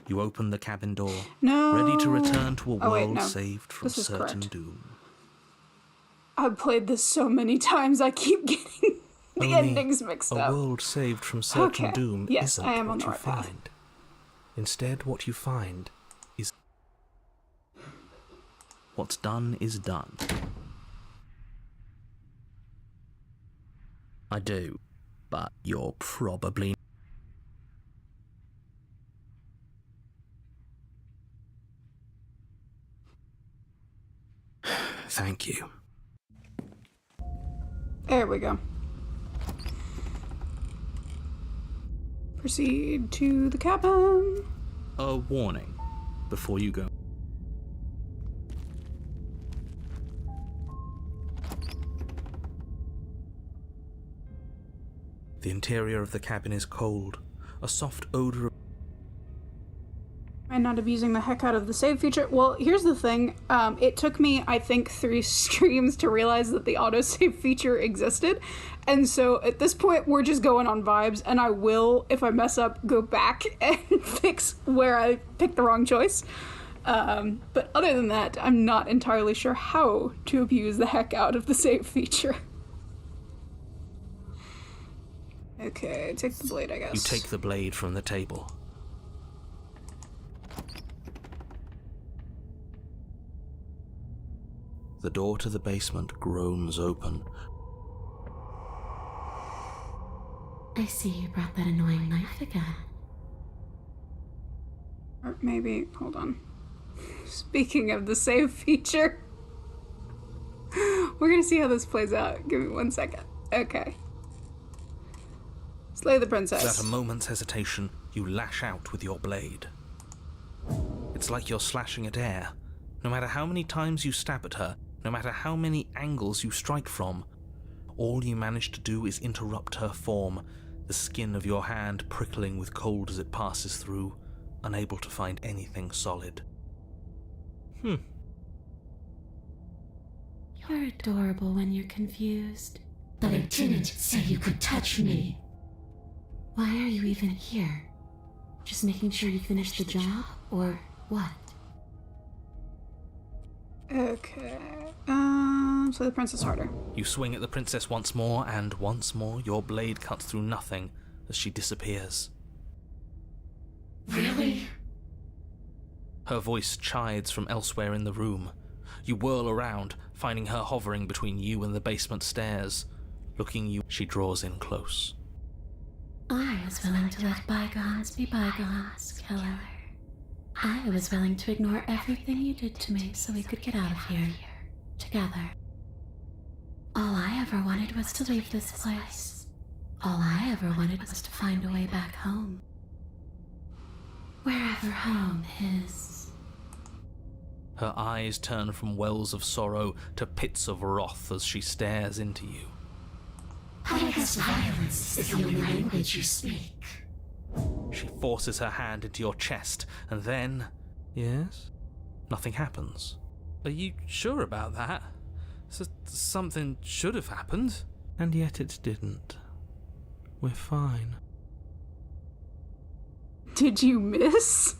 [SPEAKER 2] You open the cabin door,
[SPEAKER 1] No.
[SPEAKER 2] ready to return to a world
[SPEAKER 1] Oh, wait, no.
[SPEAKER 2] saved from
[SPEAKER 1] This is
[SPEAKER 2] certain
[SPEAKER 1] correct.
[SPEAKER 2] doom.
[SPEAKER 1] I've played this so many times, I keep getting the
[SPEAKER 2] Only
[SPEAKER 1] endings mixed
[SPEAKER 2] a
[SPEAKER 1] up.
[SPEAKER 2] world saved from certain
[SPEAKER 1] Okay,
[SPEAKER 2] doom
[SPEAKER 1] yes,
[SPEAKER 2] isn't
[SPEAKER 1] I am
[SPEAKER 2] what
[SPEAKER 1] on the
[SPEAKER 2] you
[SPEAKER 1] right path.
[SPEAKER 2] find. Instead, what you find is... What's done is done. I do, but you're probably... Thank you.
[SPEAKER 1] There we go. Proceed to the cabin.
[SPEAKER 2] A warning before you go. The interior of the cabin is cold. A soft odor of...
[SPEAKER 1] And not abusing the heck out of the save feature. Well, here's the thing. It took me, I think, 3 streams to realize that the autosave feature existed. And so at this point, we're just going on vibes. And I will, if I mess up, go back and fix where I picked the wrong choice. But other than that, I'm not entirely sure how to abuse the heck out of the save feature. Okay, take the blade, I guess.
[SPEAKER 2] You take the blade from the table. The door to the basement groans open.
[SPEAKER 7] I see you brought that annoying knife again.
[SPEAKER 1] Or maybe, hold on. Speaking of the save feature, we're gonna see how this plays out. Give me 1 second. Okay. Slay the princess.
[SPEAKER 2] Without a moment's hesitation, you lash out with your blade. It's like you're slashing at air. No matter how many times you stab at her, no matter how many angles you strike from, all you manage to do is interrupt her form, the skin of your hand prickling with cold as it passes through, unable to find anything solid.
[SPEAKER 7] You're adorable when you're confused.
[SPEAKER 8] But I didn't say you could touch me.
[SPEAKER 7] Why are you even here? Just making sure you finish the job, or what?
[SPEAKER 1] Okay. So the princess harder.
[SPEAKER 2] You swing at the princess once more, and once more your blade cuts through nothing as she disappears.
[SPEAKER 8] Really?
[SPEAKER 2] Her voice chides from elsewhere in the room. You whirl around, finding her hovering between you and the basement stairs. Looking you, she draws in close.
[SPEAKER 7] I was willing to let bygones be bygones, killer. I was willing to ignore everything you did to me so we could get out of here, together. All I ever wanted was to leave this place. All I ever wanted was to find a way back home. Wherever home is.
[SPEAKER 2] Her eyes turn from wells of sorrow to pits of wrath as she stares into you.
[SPEAKER 8] I guess violence is the only language you speak.
[SPEAKER 2] She forces her hand into your chest, and then... Yes? Nothing happens.
[SPEAKER 4] Are you sure about that? Something should have happened.
[SPEAKER 2] And yet it didn't. We're fine.
[SPEAKER 1] Did you miss?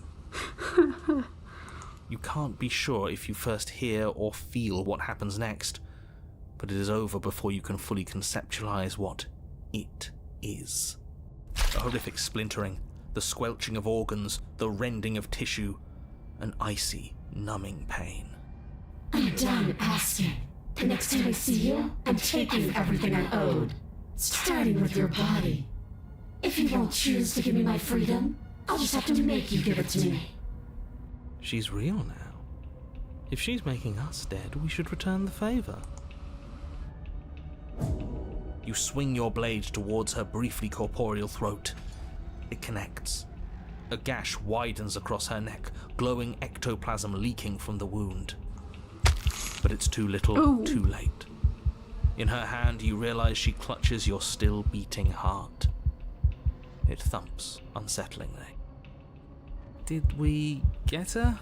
[SPEAKER 2] You can't be sure if you first hear or feel what happens next, but it is over before you can fully conceptualize what it is. A horrific splintering, the squelching of organs, the rending of tissue, an icy, numbing pain.
[SPEAKER 8] I'm done asking. The next time I see you, I'm taking everything I owed. Starting with your body. If you won't choose to give me my freedom, I'll just have to make you give it to me.
[SPEAKER 2] She's real now. If she's making us dead, we should return the favor. You swing your blade towards her briefly corporeal throat. It connects. A gash widens across her neck, glowing ectoplasm leaking from the wound. But it's too little,
[SPEAKER 1] Ooh.
[SPEAKER 2] too late. In her hand, you realize she clutches your still beating heart. It thumps unsettlingly.
[SPEAKER 4] Did we get her?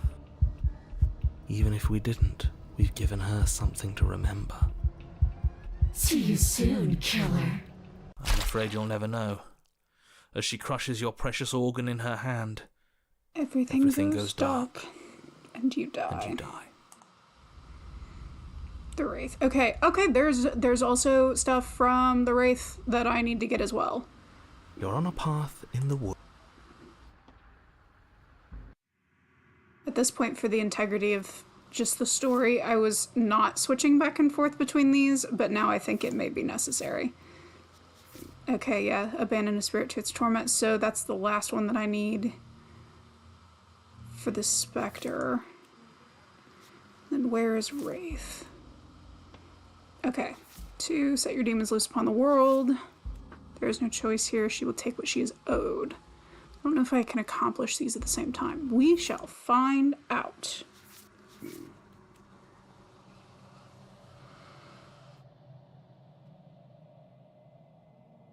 [SPEAKER 2] Even if we didn't, we've given her something to remember.
[SPEAKER 8] See you soon, killer.
[SPEAKER 2] I'm afraid you'll never know. As she crushes your precious organ in her hand,
[SPEAKER 1] Everything
[SPEAKER 2] Everything
[SPEAKER 1] goes
[SPEAKER 2] goes
[SPEAKER 1] dark. And you die.
[SPEAKER 2] and you die.
[SPEAKER 1] The Wraith. Okay, there's also stuff from the Wraith that I need to get as well.
[SPEAKER 2] You're on a path in the woods.
[SPEAKER 1] At this point, for the integrity of just the story, I was not switching back and forth between these, but now I think it may be necessary. Okay, yeah, abandon a spirit to its torment, so that's the last one that I need for the Spectre. Then where is Wraith? Okay. 2, set your demons loose upon the world. There is no choice here. She will take what she is owed. I don't know if I can accomplish these at the same time. We shall find out.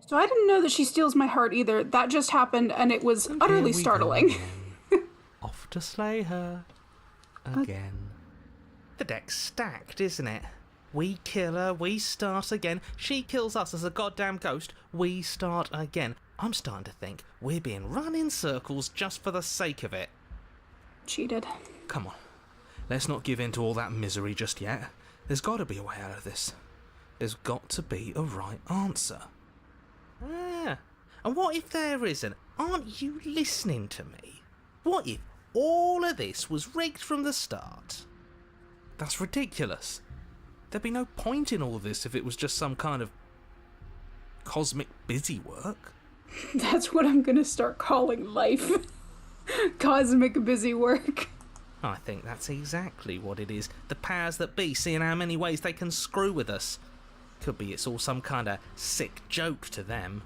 [SPEAKER 1] So I didn't know that she steals my heart either. That just happened and it was utterly
[SPEAKER 2] Here we go
[SPEAKER 1] startling.
[SPEAKER 2] again. Off to slay her. Again. The deck's stacked, isn't it? We kill her, we start again. She kills us as a goddamn ghost, we start again. I'm starting to think we're being run in circles just for the sake of it.
[SPEAKER 1] Cheated.
[SPEAKER 2] Come on, let's not give in to all that misery just yet. There's got to be a way out of this. There's got to be a right answer. Ah, and what if there isn't? Aren't you listening to me? What if all of this was rigged from the start? That's ridiculous. There'd be no point in all this if it was just some kind of cosmic busy work.
[SPEAKER 1] That's what I'm gonna start calling life. Cosmic busy work.
[SPEAKER 2] I think that's exactly what it is. The powers that be seeing how many ways they can screw with us. Could be it's all some kind of sick joke to them.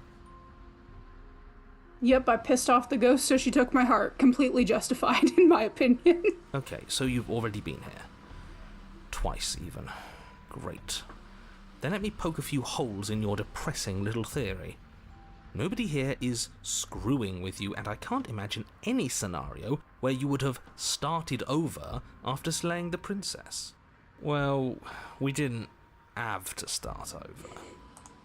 [SPEAKER 1] Yep, I pissed off the ghost so she took my heart. Completely justified, in my opinion.
[SPEAKER 2] Okay, so you've already been here. Twice, even. Great. Then let me poke a few holes in your depressing little theory. Nobody here is screwing with you, and I can't imagine any scenario where you would have started over after slaying the princess. Well, we didn't have to start over.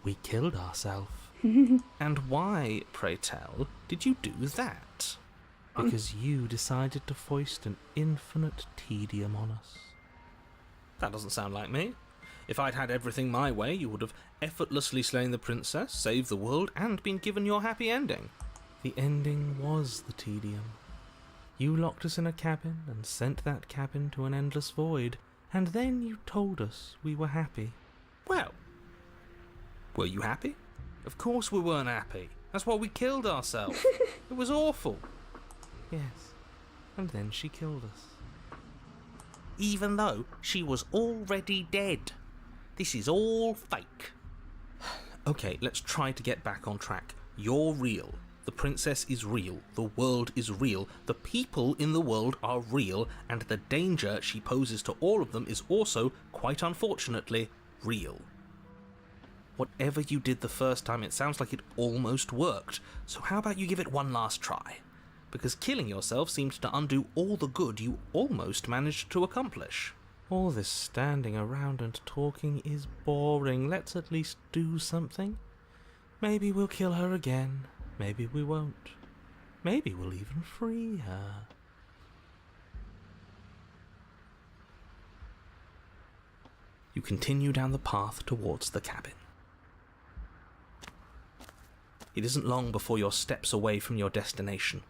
[SPEAKER 2] We killed ourselves. And why, pray tell, did you do that? Because you decided to foist an infinite tedium on us. That doesn't sound like me. If I'd had everything my way, you would have effortlessly slain the princess, saved the world, and been given your happy ending. The ending was the tedium. You locked us in a cabin and sent that cabin to an endless void, and then you told us we were happy. Well, were you happy? Of course we weren't happy. That's why we killed ourselves. It was awful. Yes, and then she killed us. Even though she was already dead. This is all fake. Okay, let's try to get back on track. You're real. The princess is real. The world is real. The people in the world are real. And the danger she poses to all of them is also, quite unfortunately, real. Whatever you did the first time, it sounds like it almost worked. So how about you give it one last try? Because killing yourself seemed to undo all the good you almost managed to accomplish. All this standing around and talking is boring. Let's at least do something. Maybe we'll kill her again. Maybe we won't. Maybe we'll even free her. You continue down the path towards the cabin. It isn't long before you're steps away from your destination.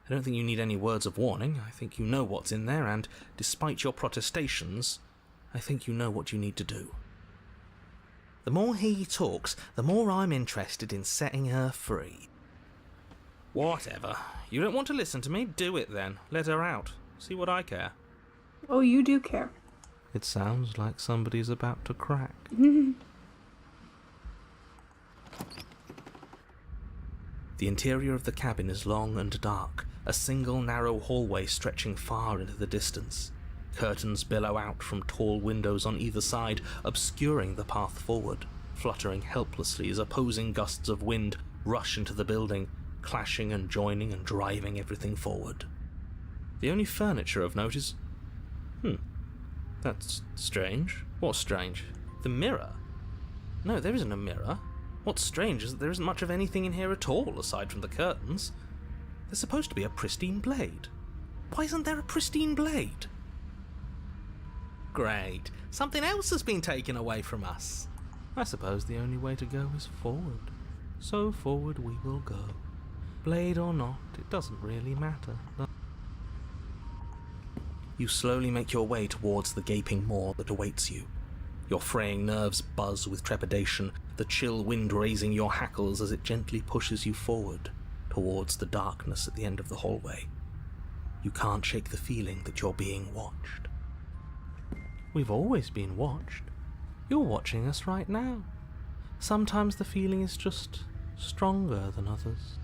[SPEAKER 2] I don't think you need any words of warning. I think you know what's in there, and despite your protestations, I think you know what you need to do. The more he talks, the more I'm interested in setting her free. Whatever. You don't want to listen to me? Do it then. Let her out. See what I care.
[SPEAKER 1] Oh, you do care.
[SPEAKER 2] It sounds like somebody's about to crack. The interior of the cabin is long and dark, a single narrow hallway stretching far into the distance. Curtains billow out from tall windows on either side, obscuring the path forward, fluttering helplessly as opposing gusts of wind rush into the building, clashing and joining and driving everything forward. The only furniture of note is... that's strange. What's strange? The mirror? No, there isn't a mirror. What's strange is that there isn't much of anything in here at all, aside from the curtains. There's supposed to be a pristine blade. Why isn't there a pristine blade? Great. Something else has been taken away from us. I suppose the only way to go is forward. So forward we will go. Blade or not, it doesn't really matter. You slowly make your way towards the gaping maw that awaits you. Your fraying nerves buzz with trepidation, the chill wind raising your hackles as it gently pushes you forward, towards the darkness at the end of the hallway. You can't shake the feeling that you're being watched. We've always been watched. You're watching us right now. Sometimes the feeling is just stronger than others.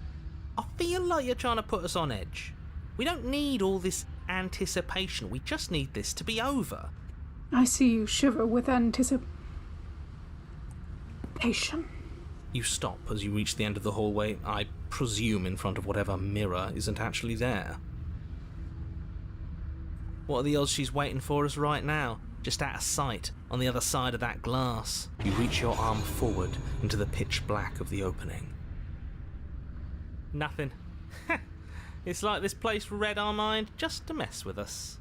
[SPEAKER 2] I feel like you're trying to put us on edge. We don't need all this anticipation. We just need this to be over.
[SPEAKER 1] I see you shiver with anticipation.
[SPEAKER 2] You stop as you reach the end of the hallway, I presume in front of whatever mirror isn't actually there. What are the odds she's waiting for us right now, just out of sight, on the other side of that glass? You reach your arm forward into the pitch black of the opening. Nothing. It's like this place read our mind just to mess with us.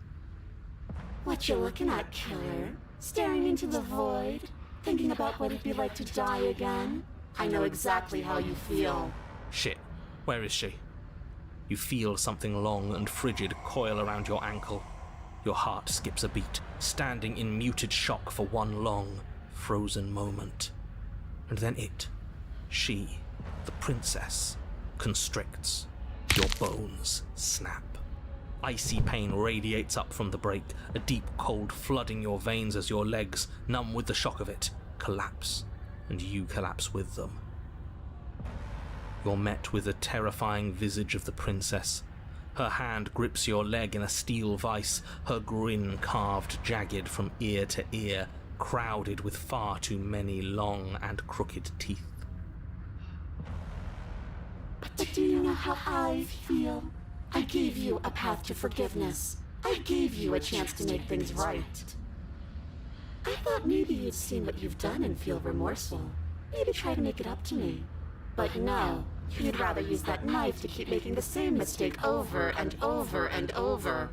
[SPEAKER 8] What you looking at, killer? Staring into the void? Thinking about what it'd be like to die again? I know exactly how you feel.
[SPEAKER 2] Shit, where is she? You feel something long and frigid coil around your ankle. Your heart skips a beat, standing in muted shock for one long, frozen moment. And then she, the princess, constricts. Your bones snap. Icy pain radiates up from the break, a deep cold flooding your veins as your legs, numb with the shock of it, collapse, and you collapse with them. You're met with the terrifying visage of the princess. Her hand grips your leg in a steel vice, her grin carved jagged from ear to ear, crowded with far too many long and crooked teeth.
[SPEAKER 8] But do you know how I feel? I gave you a path to forgiveness. I gave you a chance to make things right. I thought maybe you'd seen what you've done and feel remorseful. Maybe try to make it up to me. But no, you'd rather use that knife to keep making the same mistake over and over and over.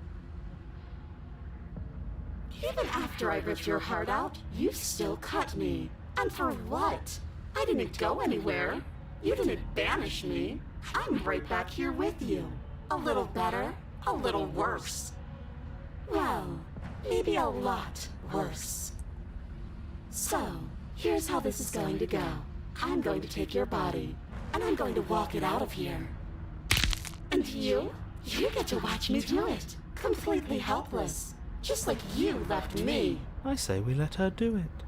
[SPEAKER 8] Even after I ripped your heart out, you still cut me. And for what? I didn't go anywhere. You didn't banish me. I'm right back here with you. A little better, a little worse. Well, maybe a lot worse. So, here's how this is going to go. I'm going to take your body, and I'm going to walk it out of here. And you get to watch me do it. Completely helpless. Just like you left me.
[SPEAKER 2] I say we let her do it.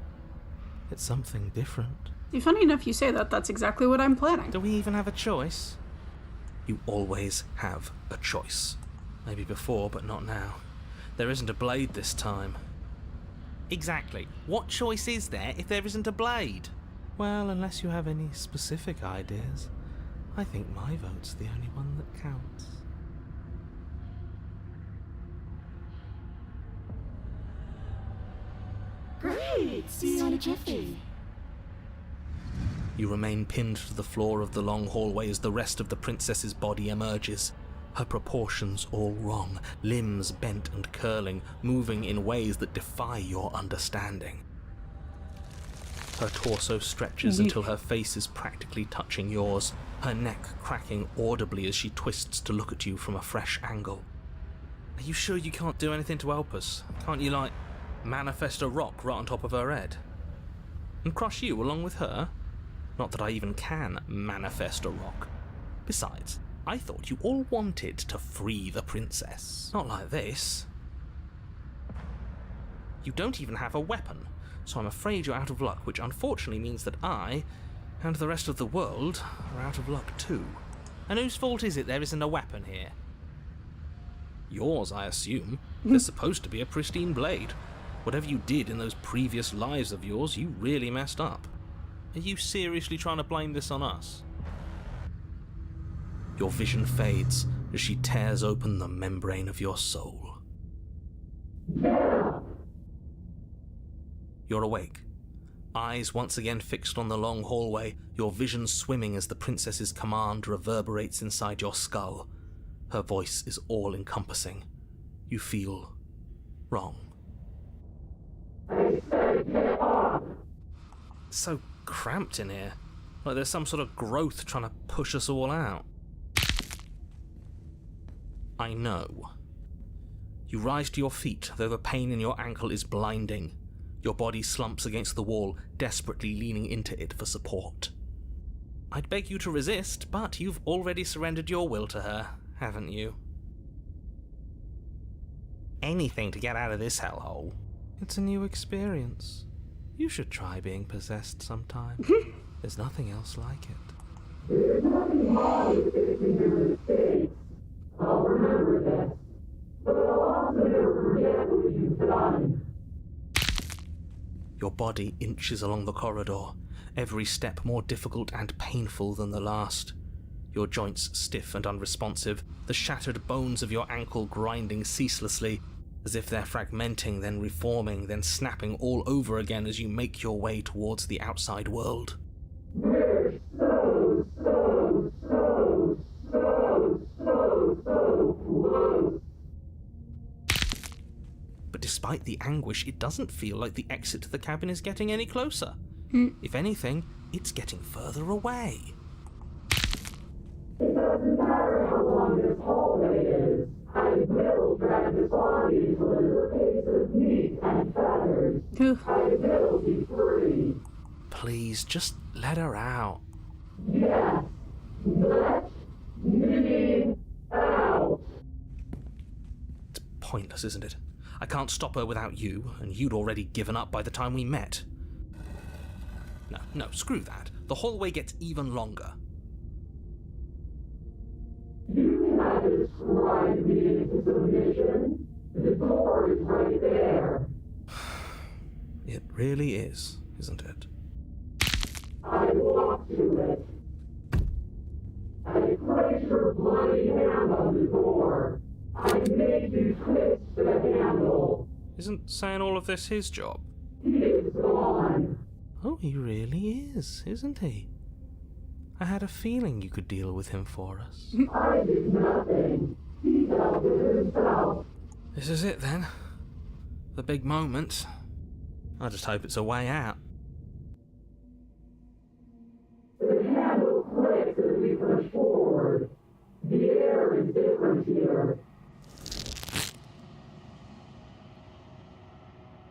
[SPEAKER 2] It's something different.
[SPEAKER 1] Funny enough you say that, that's exactly what I'm planning.
[SPEAKER 2] Do we even have a choice? You always have a choice. Maybe before, but not now. There isn't a blade this time. Exactly. What choice is there if there isn't a blade? Well, unless you have any specific ideas, I think my vote's the only one that counts.
[SPEAKER 8] Great! See you in a jiffy.
[SPEAKER 2] You remain pinned to the floor of the long hallway as the rest of the princess's body emerges. Her proportions all wrong, limbs bent and curling, moving in ways that defy your understanding. Her torso stretches until her face is practically touching yours, her neck cracking audibly as she twists to look at you from a fresh angle. Are you sure you can't do anything to help us? Can't you, manifest a rock right on top of her head? And crush you along with her? Not that I even can manifest a rock. Besides, I thought you all wanted to free the princess. Not like this. You don't even have a weapon, so I'm afraid you're out of luck, which unfortunately means that I, and the rest of the world, are out of luck too. And whose fault is it there isn't a weapon here? Yours, I assume. There's supposed to be a pristine blade. Whatever you did in those previous lives of yours, you really messed up. Are you seriously trying to blame this on us? Your vision fades as she tears open the membrane of your soul. You're awake, eyes once again fixed on the long hallway, your vision swimming as the princess's command reverberates inside your skull. Her voice is all-encompassing. You feel wrong. So cramped in here, like there's some sort of growth trying to push us all out. I know. You rise to your feet, though the pain in your ankle is blinding. Your body slumps against the wall, desperately leaning into it for support. I'd beg you to resist, but you've already surrendered your will to her, haven't you? Anything to get out of this hellhole. It's a new experience. You should try being possessed sometime. There's nothing else like it.
[SPEAKER 6] I'll remember this, but I'll also never forget what you've done.
[SPEAKER 2] Your body inches along the corridor, every step more difficult and painful than the last. Your joints stiff and unresponsive, the shattered bones of your ankle grinding ceaselessly, as if they're fragmenting, then reforming, then snapping all over again as you make your way towards the outside world. But despite the anguish, it doesn't feel like the exit to the cabin is getting any closer. If anything, it's getting further away.
[SPEAKER 6] It doesn't matter how long this hallway is. I will drag this body into a little case of meat and feathers. I will be free.
[SPEAKER 2] Please, just let her out.
[SPEAKER 6] Yes. Let me out.
[SPEAKER 2] It's pointless, isn't it? I can't stop her without you, and you'd already given up by the time we met. No, screw that. The hallway gets even longer.
[SPEAKER 6] You have described me into submission. The door is right there.
[SPEAKER 2] It really is, isn't it?
[SPEAKER 6] I walked to it. I placed your bloody hand on the door. I made you twist the handle.
[SPEAKER 2] Isn't saying all of this his job?
[SPEAKER 6] He is gone.
[SPEAKER 2] Oh, he really is, isn't he? I had a feeling you could deal with him for us.
[SPEAKER 6] I did nothing. He dealt with himself.
[SPEAKER 2] This is it then. The big moment. I just hope it's a way out.
[SPEAKER 6] The handle clicks as we push forward. The air is different here.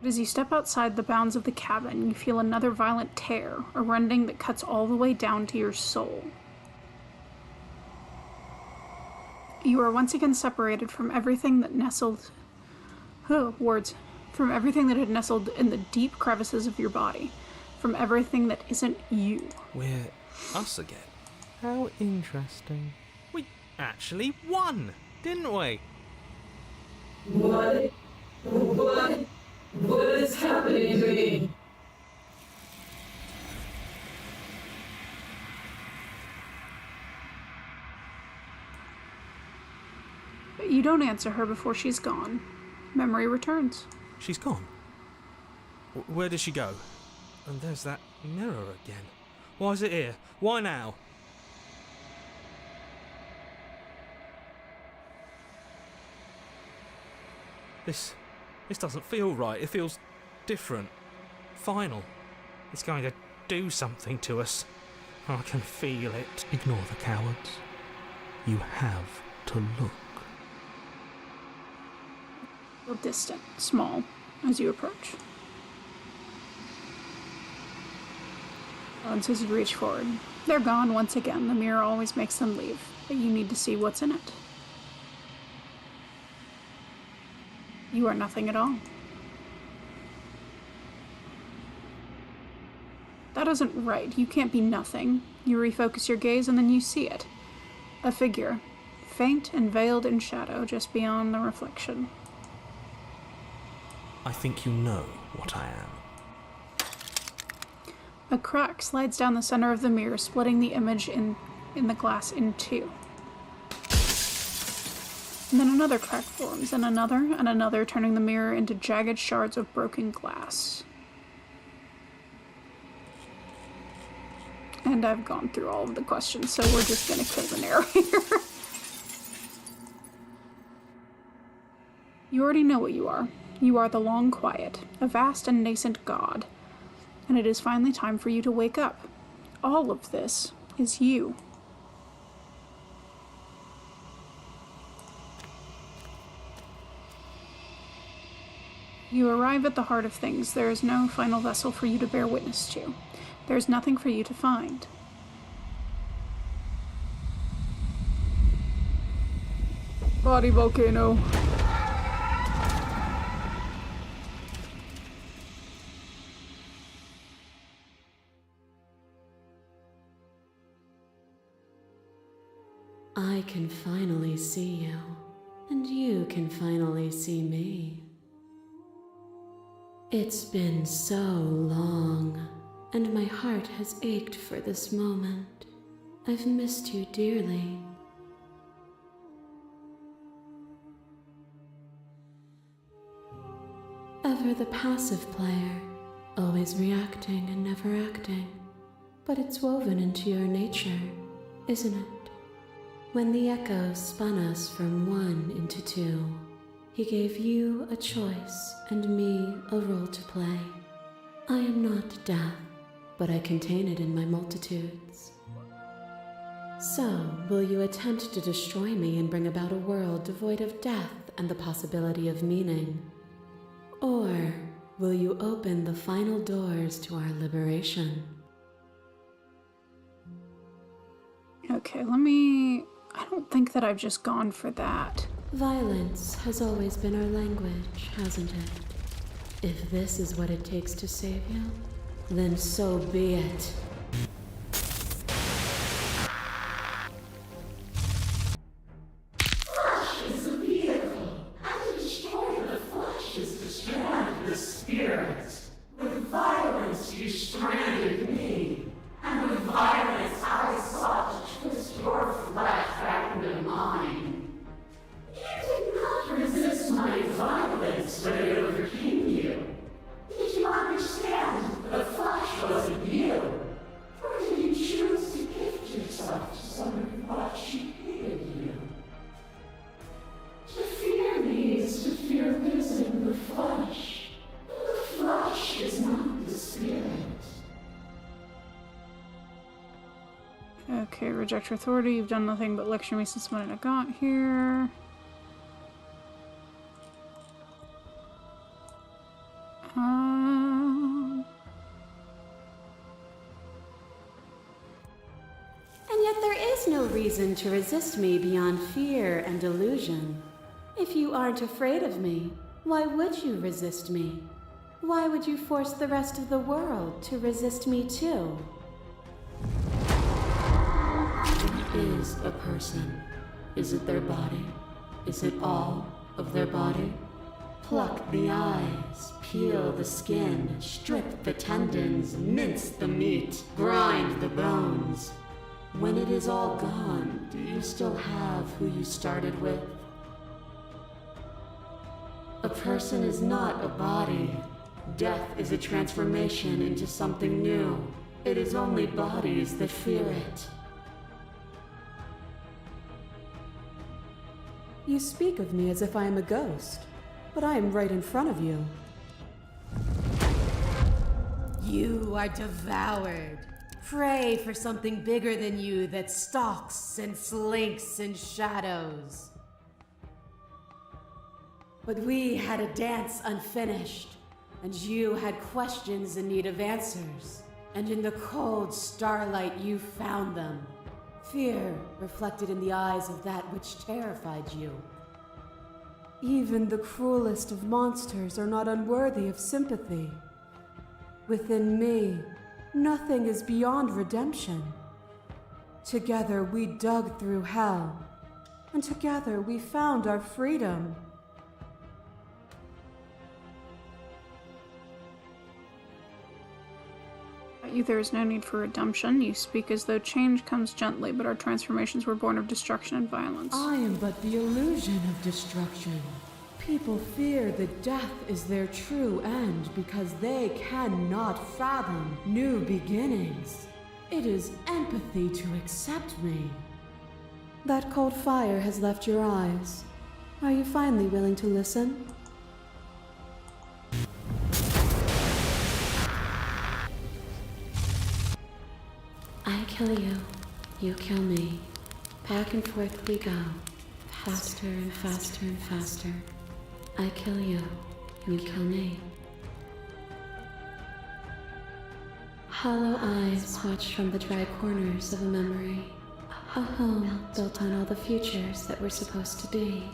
[SPEAKER 1] As you step outside the bounds of the cabin, you feel another violent tear, a rending that cuts all the way down to your soul. You are once again separated from everything that nestled... From everything that had nestled in the deep crevices of your body. From everything that isn't you.
[SPEAKER 2] We're us again. How interesting. We actually won, didn't we?
[SPEAKER 6] What? What is happening to me?
[SPEAKER 1] You don't answer her before she's gone. Memory returns.
[SPEAKER 2] She's gone. Where did she go? And there's that mirror again. Why is it here? Why now? This doesn't feel right. It feels different. Final. It's going to do something to us. I can feel it. Ignore the cowards. You have to look.
[SPEAKER 1] Feel distant, small, as you approach. And as you reach forward, they're gone once again. The mirror always makes them leave, but you need to see what's in it. You are nothing at all. That isn't right. You can't be nothing. You refocus your gaze and then you see it. A figure, faint and veiled in shadow just beyond the reflection.
[SPEAKER 2] I think you know what I am.
[SPEAKER 1] A crack slides down the center of the mirror, splitting the image in the glass in two. And then another crack forms, and another, turning the mirror into jagged shards of broken glass. And I've gone through all of the questions, so we're just gonna kill the narrator. You already know what you are. You are the Long Quiet, a vast and nascent god. And it is finally time for you to wake up. All of this is you. You arrive at the heart of things. There is no final vessel for you to bear witness to. There is nothing for you to find. Body volcano.
[SPEAKER 7] I can finally see you, and you can finally see me. It's been so long, and my heart has ached for this moment. I've missed you dearly. Ever the passive player, always reacting and never acting. But it's woven into your nature, isn't it? When the echo spun us from one into two, he gave you a choice and me a role to play. I am not death, but I contain it in my multitudes. So, will you attempt to destroy me and bring about a world devoid of death and the possibility of meaning? Or will you open the final doors to our liberation?
[SPEAKER 1] Okay, I don't think that I've just gone for that.
[SPEAKER 7] Violence has always been our language, hasn't it? If this is what it takes to save you, then so be it.
[SPEAKER 1] Okay, reject your authority. You've done nothing but lecture me since the minute I got here.
[SPEAKER 7] And yet there is no reason to resist me beyond fear and illusion. If you aren't afraid of me, why would you resist me? Why would you force the rest of the world to resist me too? What is a person? Is it their body? Is it all of their body? Pluck the eyes, peel the skin, strip the tendons, mince the meat, grind the bones. When it is all gone, do you still have who you started with? A person is not a body. Death is a transformation into something new. It is only bodies that fear it.
[SPEAKER 3] You speak of me as if I am a ghost, but I am right in front of you.
[SPEAKER 9] You are devoured. Pray for something bigger than you that stalks and slinks in shadows. But we had a dance unfinished, and you had questions in need of answers. And in the cold starlight you found them. Fear reflected in the eyes of that which terrified you.
[SPEAKER 3] Even the cruelest of monsters are not unworthy of sympathy. Within me, nothing is beyond redemption. Together we dug through hell, and together we found our freedom.
[SPEAKER 1] There is no need for redemption. You speak as though change comes gently, but our transformations were born of destruction and violence.
[SPEAKER 3] I am but the illusion of destruction. People fear that death is their true end because they cannot fathom new beginnings. It is empathy to accept me. That cold fire has left your eyes. Are you finally willing to listen?
[SPEAKER 7] I kill you, you kill me. Back and forth we go, faster and faster and faster. I kill you, you kill me. Hollow eyes watch from the dry corners of a memory. A home built on all the futures that were supposed to be.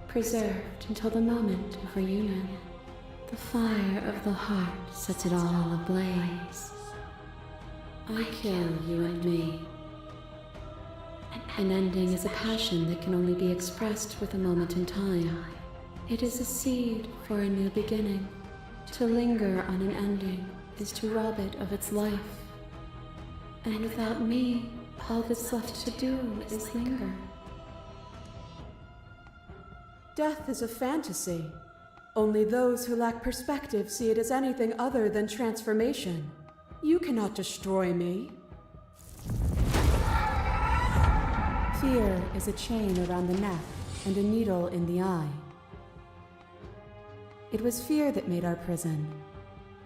[SPEAKER 7] Preserved until the moment of reunion. The fire of the heart sets it all ablaze. I kill you and me. An ending is a passion that can only be expressed with a moment in time. It is a seed for a new beginning. To linger on an ending is to rob it of its life. And without me, all that's left to do is linger.
[SPEAKER 9] Death is a fantasy. Only those who lack perspective see it as anything other than transformation. You cannot destroy me. Fear is a chain around the neck and a needle in the eye. It was fear that made our prison,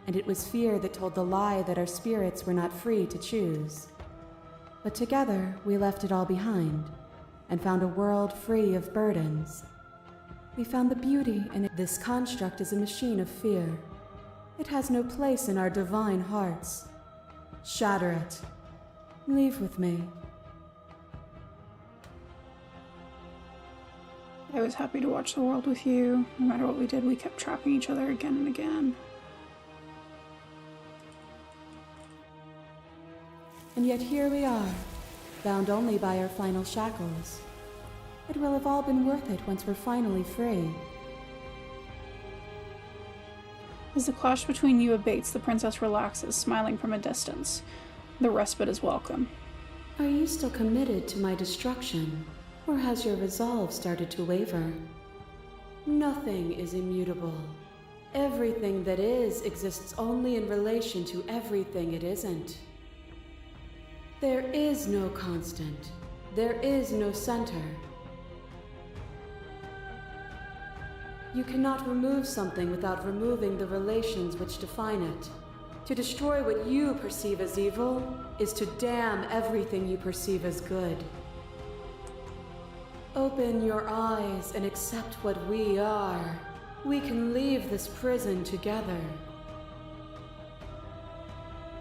[SPEAKER 9] and it was fear that told the lie that our spirits were not free to choose. But together, we left it all behind, and found a world free of burdens. We found the beauty in it. This construct is a machine of fear. It has no place in our divine hearts. Shatter it. Leave with me.
[SPEAKER 1] I was happy to watch the world with you. No matter what we did, we kept trapping each other again and again.
[SPEAKER 9] And yet here we are, bound only by our final shackles. It will have all been worth it once we're finally free.
[SPEAKER 1] As the clash between you abates, the princess relaxes, smiling from a distance. The respite is welcome.
[SPEAKER 7] Are you still committed to my destruction? Or has your resolve started to waver?
[SPEAKER 9] Nothing is immutable. Everything that is exists only in relation to everything it isn't. There is no constant. There is no center. You cannot remove something without removing the relations which define it. To destroy what you perceive as evil is to damn everything you perceive as good. Open your eyes and accept what we are. We can leave this prison together.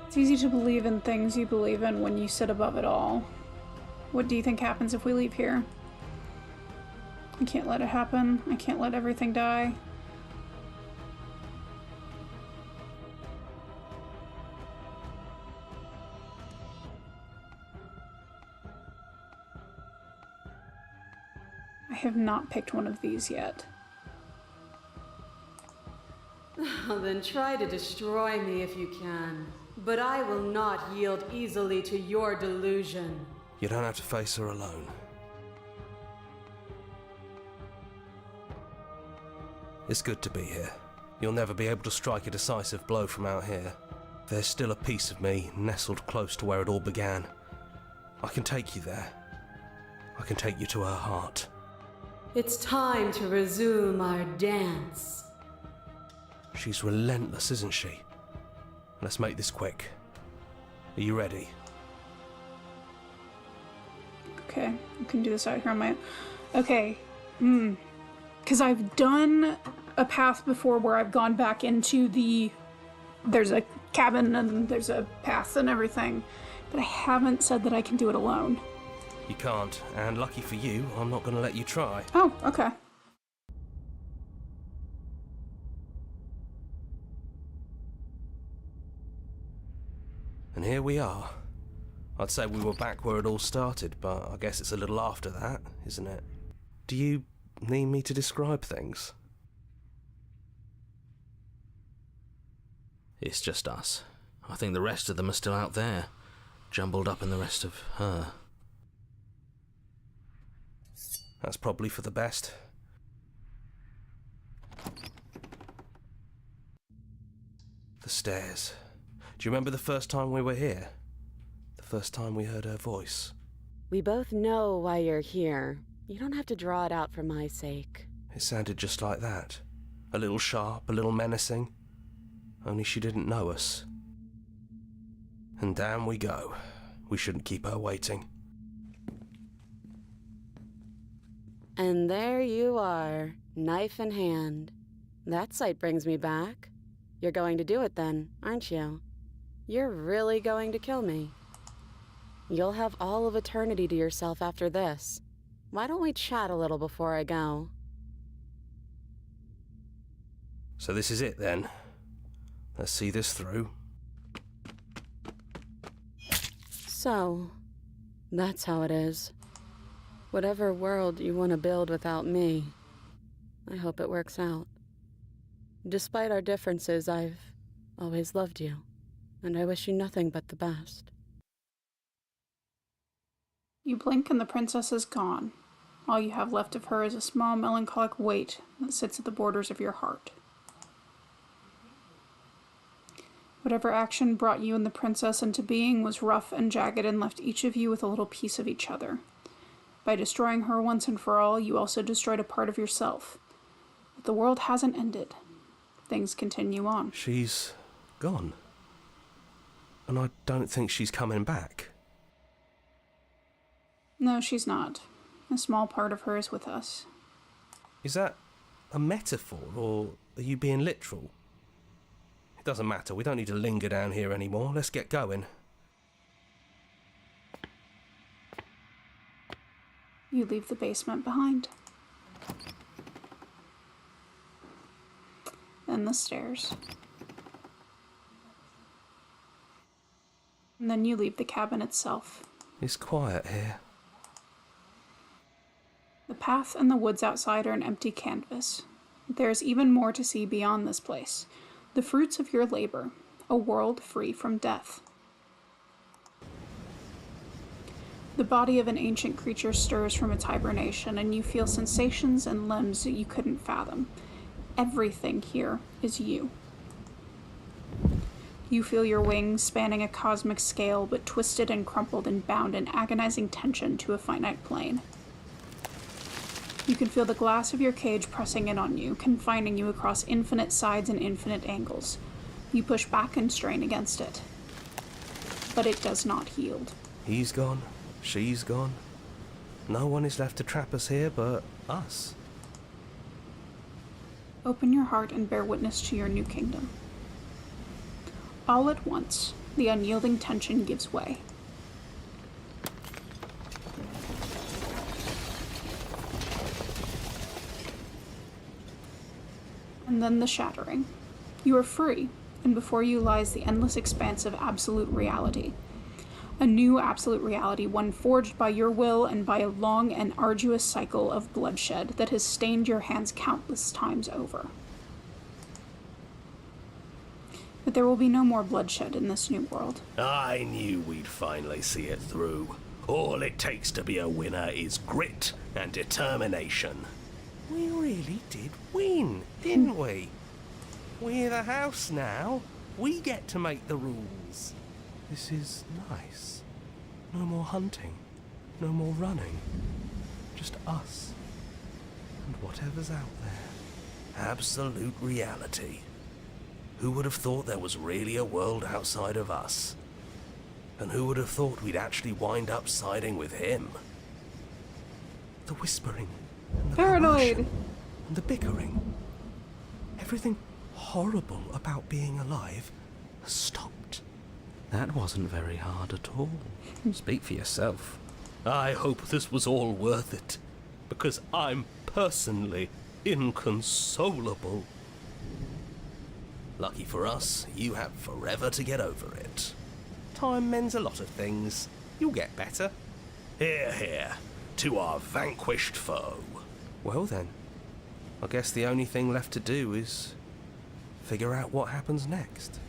[SPEAKER 1] It's easy to believe in things you believe in when you sit above it all. What do you think happens if we leave here? I can't let it happen. I can't let everything die. I have not picked one of these yet.
[SPEAKER 9] Then try to destroy me if you can. But I will not yield easily to your delusion.
[SPEAKER 2] You don't have to face her alone. It's good to be here. You'll never be able to strike a decisive blow from out here. There's still a piece of me nestled close to where it all began. I can take you there. I can take you to her heart.
[SPEAKER 9] It's time to resume our dance.
[SPEAKER 2] She's relentless, isn't she? Let's make this quick. Are you ready?
[SPEAKER 1] Okay, I can do this out here on my own. Okay, because I've done a path before where I've gone back into there's a cabin and there's a path and everything, but I haven't said that I can do it alone.
[SPEAKER 2] You can't, and lucky for you, I'm not going to let you try.
[SPEAKER 1] Oh, okay.
[SPEAKER 2] And here we are. I'd say we were back where it all started, but I guess it's a little after that, isn't it? Do you need me to describe things? It's just us. I think the rest of them are still out there, jumbled up in the rest of her. That's probably for the best. The stairs. Do you remember the first time we were here? The first time we heard her voice?
[SPEAKER 3] We both know why you're here. You don't have to draw it out for my sake.
[SPEAKER 2] It sounded just like that. A little sharp, a little menacing. Only she didn't know us. And down we go. We shouldn't keep her waiting.
[SPEAKER 3] And there you are, knife in hand. That sight brings me back. You're going to do it then, aren't you? You're really going to kill me. You'll have all of eternity to yourself after this. Why don't we chat a little before I go?
[SPEAKER 2] So this is it then. Let's see this through.
[SPEAKER 3] So, that's how it is. Whatever world you want to build without me, I hope it works out. Despite our differences, I've always loved you, and I wish you nothing but the best.
[SPEAKER 1] You blink and the princess is gone. All you have left of her is a small melancholic weight that sits at the borders of your heart. Whatever action brought you and the princess into being was rough and jagged and left each of you with a little piece of each other. By destroying her once and for all, you also destroyed a part of yourself. But the world hasn't ended. Things continue on.
[SPEAKER 10] She's gone. And I don't think she's coming back.
[SPEAKER 1] No, she's not. A small part of her is with us.
[SPEAKER 10] Is that a metaphor, or are you being literal? It doesn't matter, we don't need to linger down here anymore. Let's get going.
[SPEAKER 1] You leave the basement behind. Then the stairs. And then you leave the cabin itself.
[SPEAKER 10] It's quiet here.
[SPEAKER 1] The path and the woods outside are an empty canvas. There is even more to see beyond this place. The fruits of your labor, a world free from death. The body of an ancient creature stirs from its hibernation, and you feel sensations and limbs that you couldn't fathom. Everything here is you. You feel your wings spanning a cosmic scale, but twisted and crumpled and bound in agonizing tension to a finite plane. You can feel the glass of your cage pressing in on you, confining you across infinite sides and infinite angles. You push back and strain against it. But it does not yield.
[SPEAKER 10] He's gone. She's gone. No one is left to trap us here but us.
[SPEAKER 1] Open your heart and bear witness to your new kingdom. All at once, the unyielding tension gives way. And then the shattering. You are free, and before you lies the endless expanse of absolute reality. A new absolute reality, one forged by your will and by a long and arduous cycle of bloodshed that has stained your hands countless times over. But there will be no more bloodshed in this new world.
[SPEAKER 5] I knew we'd finally see it through. All it takes to be a winner is grit and determination.
[SPEAKER 10] We really did win, didn't we? We're the house now. We get to make the rules. This is nice. No more hunting. No more running. Just us. And whatever's out there.
[SPEAKER 5] Absolute reality. Who would have thought there was really a world outside of us? And who would have thought we'd actually wind up siding with him?
[SPEAKER 10] The whispering. And the
[SPEAKER 1] Paranoid.
[SPEAKER 10] commotion, and the bickering. Everything horrible about being alive has stopped.
[SPEAKER 2] That wasn't very hard at all. Speak for yourself.
[SPEAKER 10] I hope this was all worth it, because I'm personally inconsolable.
[SPEAKER 5] Lucky for us, you have forever to get over it. Time mends a lot of things. You'll get better. Hear, hear, to our vanquished foe.
[SPEAKER 10] Well then, I guess the only thing left to do is figure out what happens next.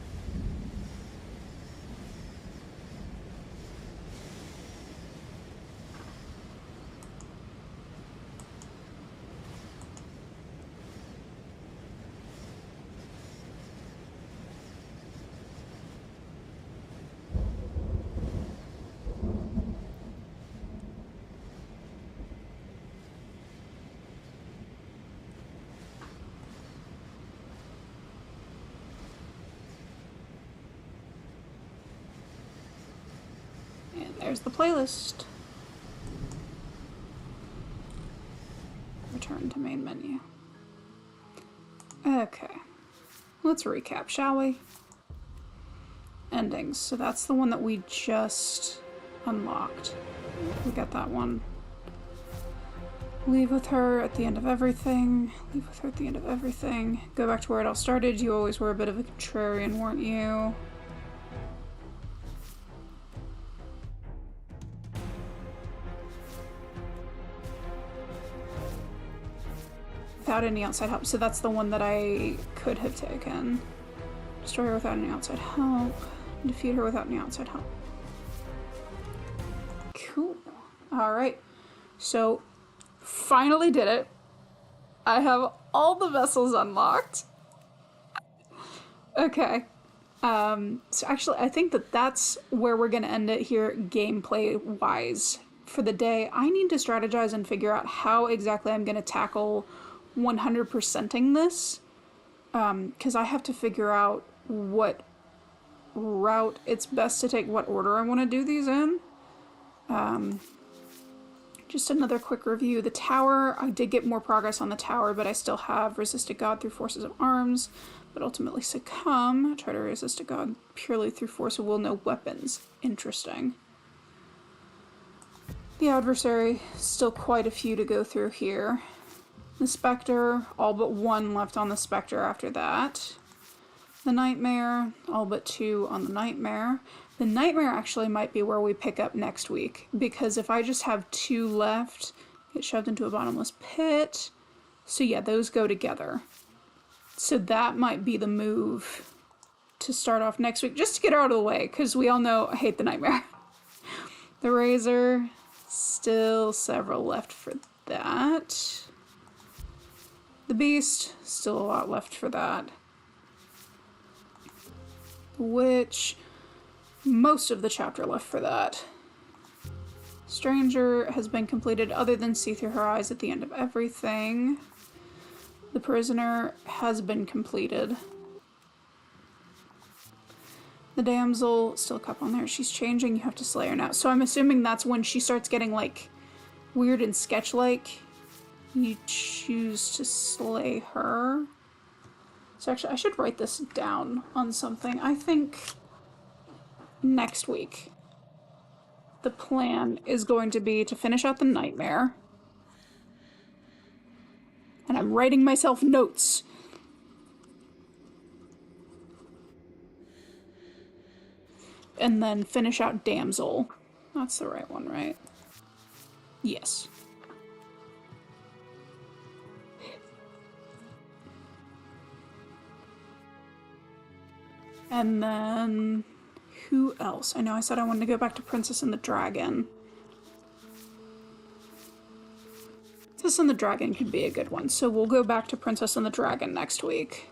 [SPEAKER 1] And there's the playlist. Return to main menu. Okay. Let's recap, shall we? Endings. So that's the one that we just unlocked. We got that one. Leave with her at the end of everything. Leave with her at the end of everything. Go back to where it all started. You always were a bit of a contrarian, weren't you? without any outside help. So that's the one that I could have taken. Destroy her without any outside help. Defeat her without any outside help. Cool. Alright. So, finally did it. I have all the vessels unlocked. Okay. So actually, I think that's where we're going to end it here gameplay-wise for the day. I need to strategize and figure out how exactly I'm going to tackle 100%ing this. Because I have to figure out what route it's best to take, what order I want to do these in. Just another quick review. The tower, I did get more progress on the tower, but I still have resisted God through forces of arms, but ultimately succumb. Try to resist a God purely through force of will, no weapons. Interesting. The adversary, still quite a few to go through here. The Spectre, all but one left on the Spectre after that. The Nightmare, all but 2 on the Nightmare. The Nightmare actually might be where we pick up next week, because if I just have 2 left, get shoved into a bottomless pit. So yeah, those go together. So that might be the move to start off next week, just to get her out of the way, because we all know I hate the Nightmare. The Razor, still several left for that. The Beast, still a lot left for that. The Witch, most of the chapter left for that. Stranger has been completed other than see through her eyes at the end of everything. The Prisoner has been completed. The Damsel, still a couple on there. She's changing, you have to slay her now. So I'm assuming that's when she starts getting like weird and sketch-like. You choose to slay her. So actually I should write this down on something. I think next week the plan is going to be to finish out the Nightmare. And I'm writing myself notes. And then finish out Damsel. That's the right one, right? Yes. And then who else? I know I said I wanted to go back to Princess and the Dragon. Princess and the Dragon could be a good one, so we'll go back to Princess and the Dragon next week.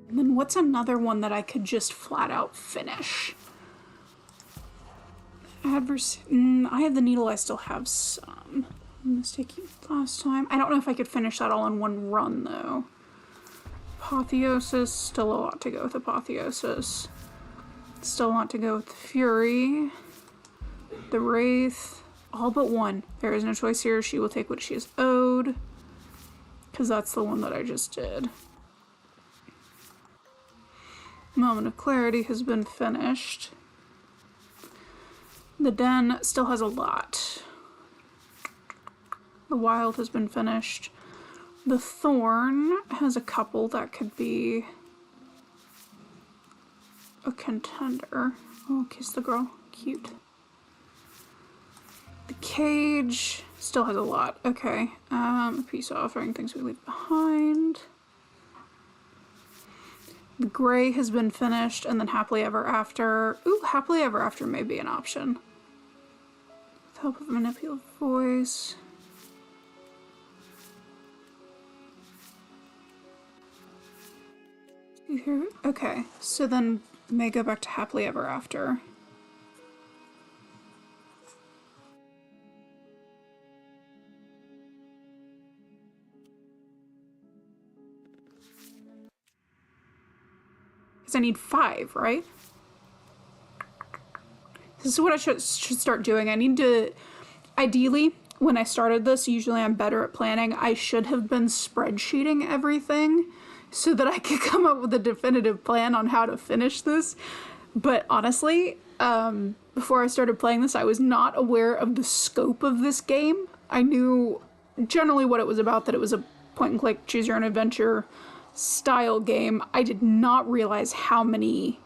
[SPEAKER 1] And then what's another one that I could just flat out finish? I have the Needle, I still have some. Mistaken last time. I don't know if I could finish that all in one run, though. Apotheosis, still a lot to go with Apotheosis. Still a lot to go with Fury. The Wraith, all but one. There is no choice here. She will take what she is owed. Because that's the one that I just did. Moment of Clarity has been finished. The Den still has a lot. The Wild has been finished. The Thorn has a couple that could be a contender. Oh, kiss the girl. Cute. The Cage still has a lot. Okay. Peace Offering, things we leave behind. The Gray has been finished, and then Happily Ever After. Ooh, Happily Ever After may be an option. With help of a manipulative voice. Okay, so then may go back to Happily Ever After. Because I need 5, right? This is what I should start doing. I need to, ideally, when I started this, usually I'm better at planning. I should have been spreadsheeting everything so that I could come up with a definitive plan on how to finish this. But honestly, before I started playing this, I was not aware of the scope of this game. I knew generally what it was about, that it was a point-and-click, choose-your-own-adventure style game. I did not realize how many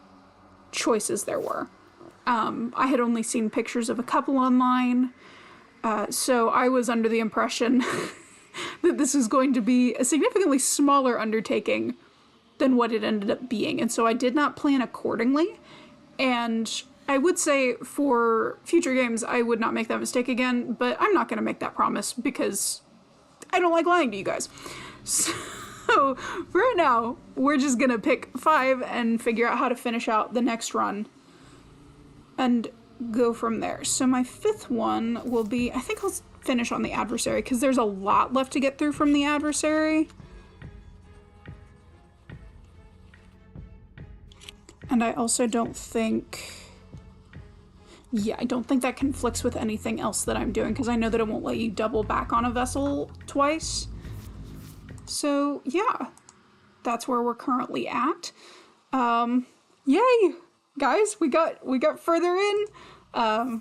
[SPEAKER 1] choices there were. I had only seen pictures of a couple online, so I was under the impression that this was going to be a significantly smaller undertaking than what it ended up being, and so I did not plan accordingly. And I would say for future games, I would not make that mistake again, but I'm not going to make that promise because I don't like lying to you guys. So for right now, we're just going to pick 5 and figure out how to finish out the next run and go from there. So my 5th one will be, I think I'll finish on the adversary because there's a lot left to get through from the adversary. And I also don't think... Yeah, I don't think that conflicts with anything else that I'm doing, because I know that it won't let you double back on a vessel twice. So, yeah. That's where we're currently at. Yay! Guys, we got further in.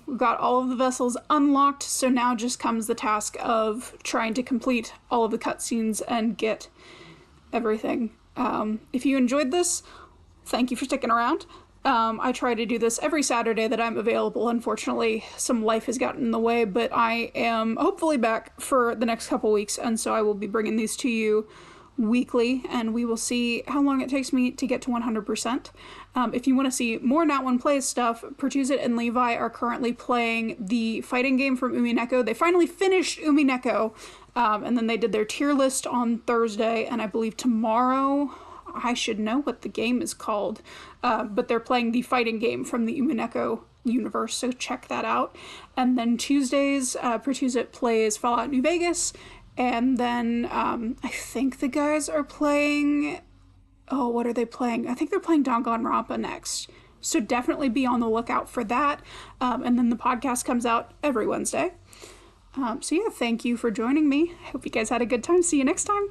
[SPEAKER 1] We've got all of the vessels unlocked, so now just comes the task of trying to complete all of the cutscenes and get everything. If you enjoyed this, thank you for sticking around. I try to do this every Saturday that I'm available. Unfortunately, some life has gotten in the way, but I am hopefully back for the next couple weeks, and so I will be bringing these to you weekly, and we will see how long it takes me to get to 100%. If you want to see more Nat 1 Plays stuff, Pertuzit and Levi are currently playing the fighting game from Umineko. They finally finished Umineko, and then they did their tier list on Thursday, and I believe tomorrow... I should know what the game is called, but they're playing the fighting game from the Umineko universe, so check that out. And then Tuesdays, Pertuzit plays Fallout New Vegas, and then I think the guys are playing... Oh, what are they playing? I think they're playing Danganronpa next, so definitely be on the lookout for that. And then the podcast comes out every Wednesday. So yeah, thank you for joining me. Hope you guys had a good time. See you next time.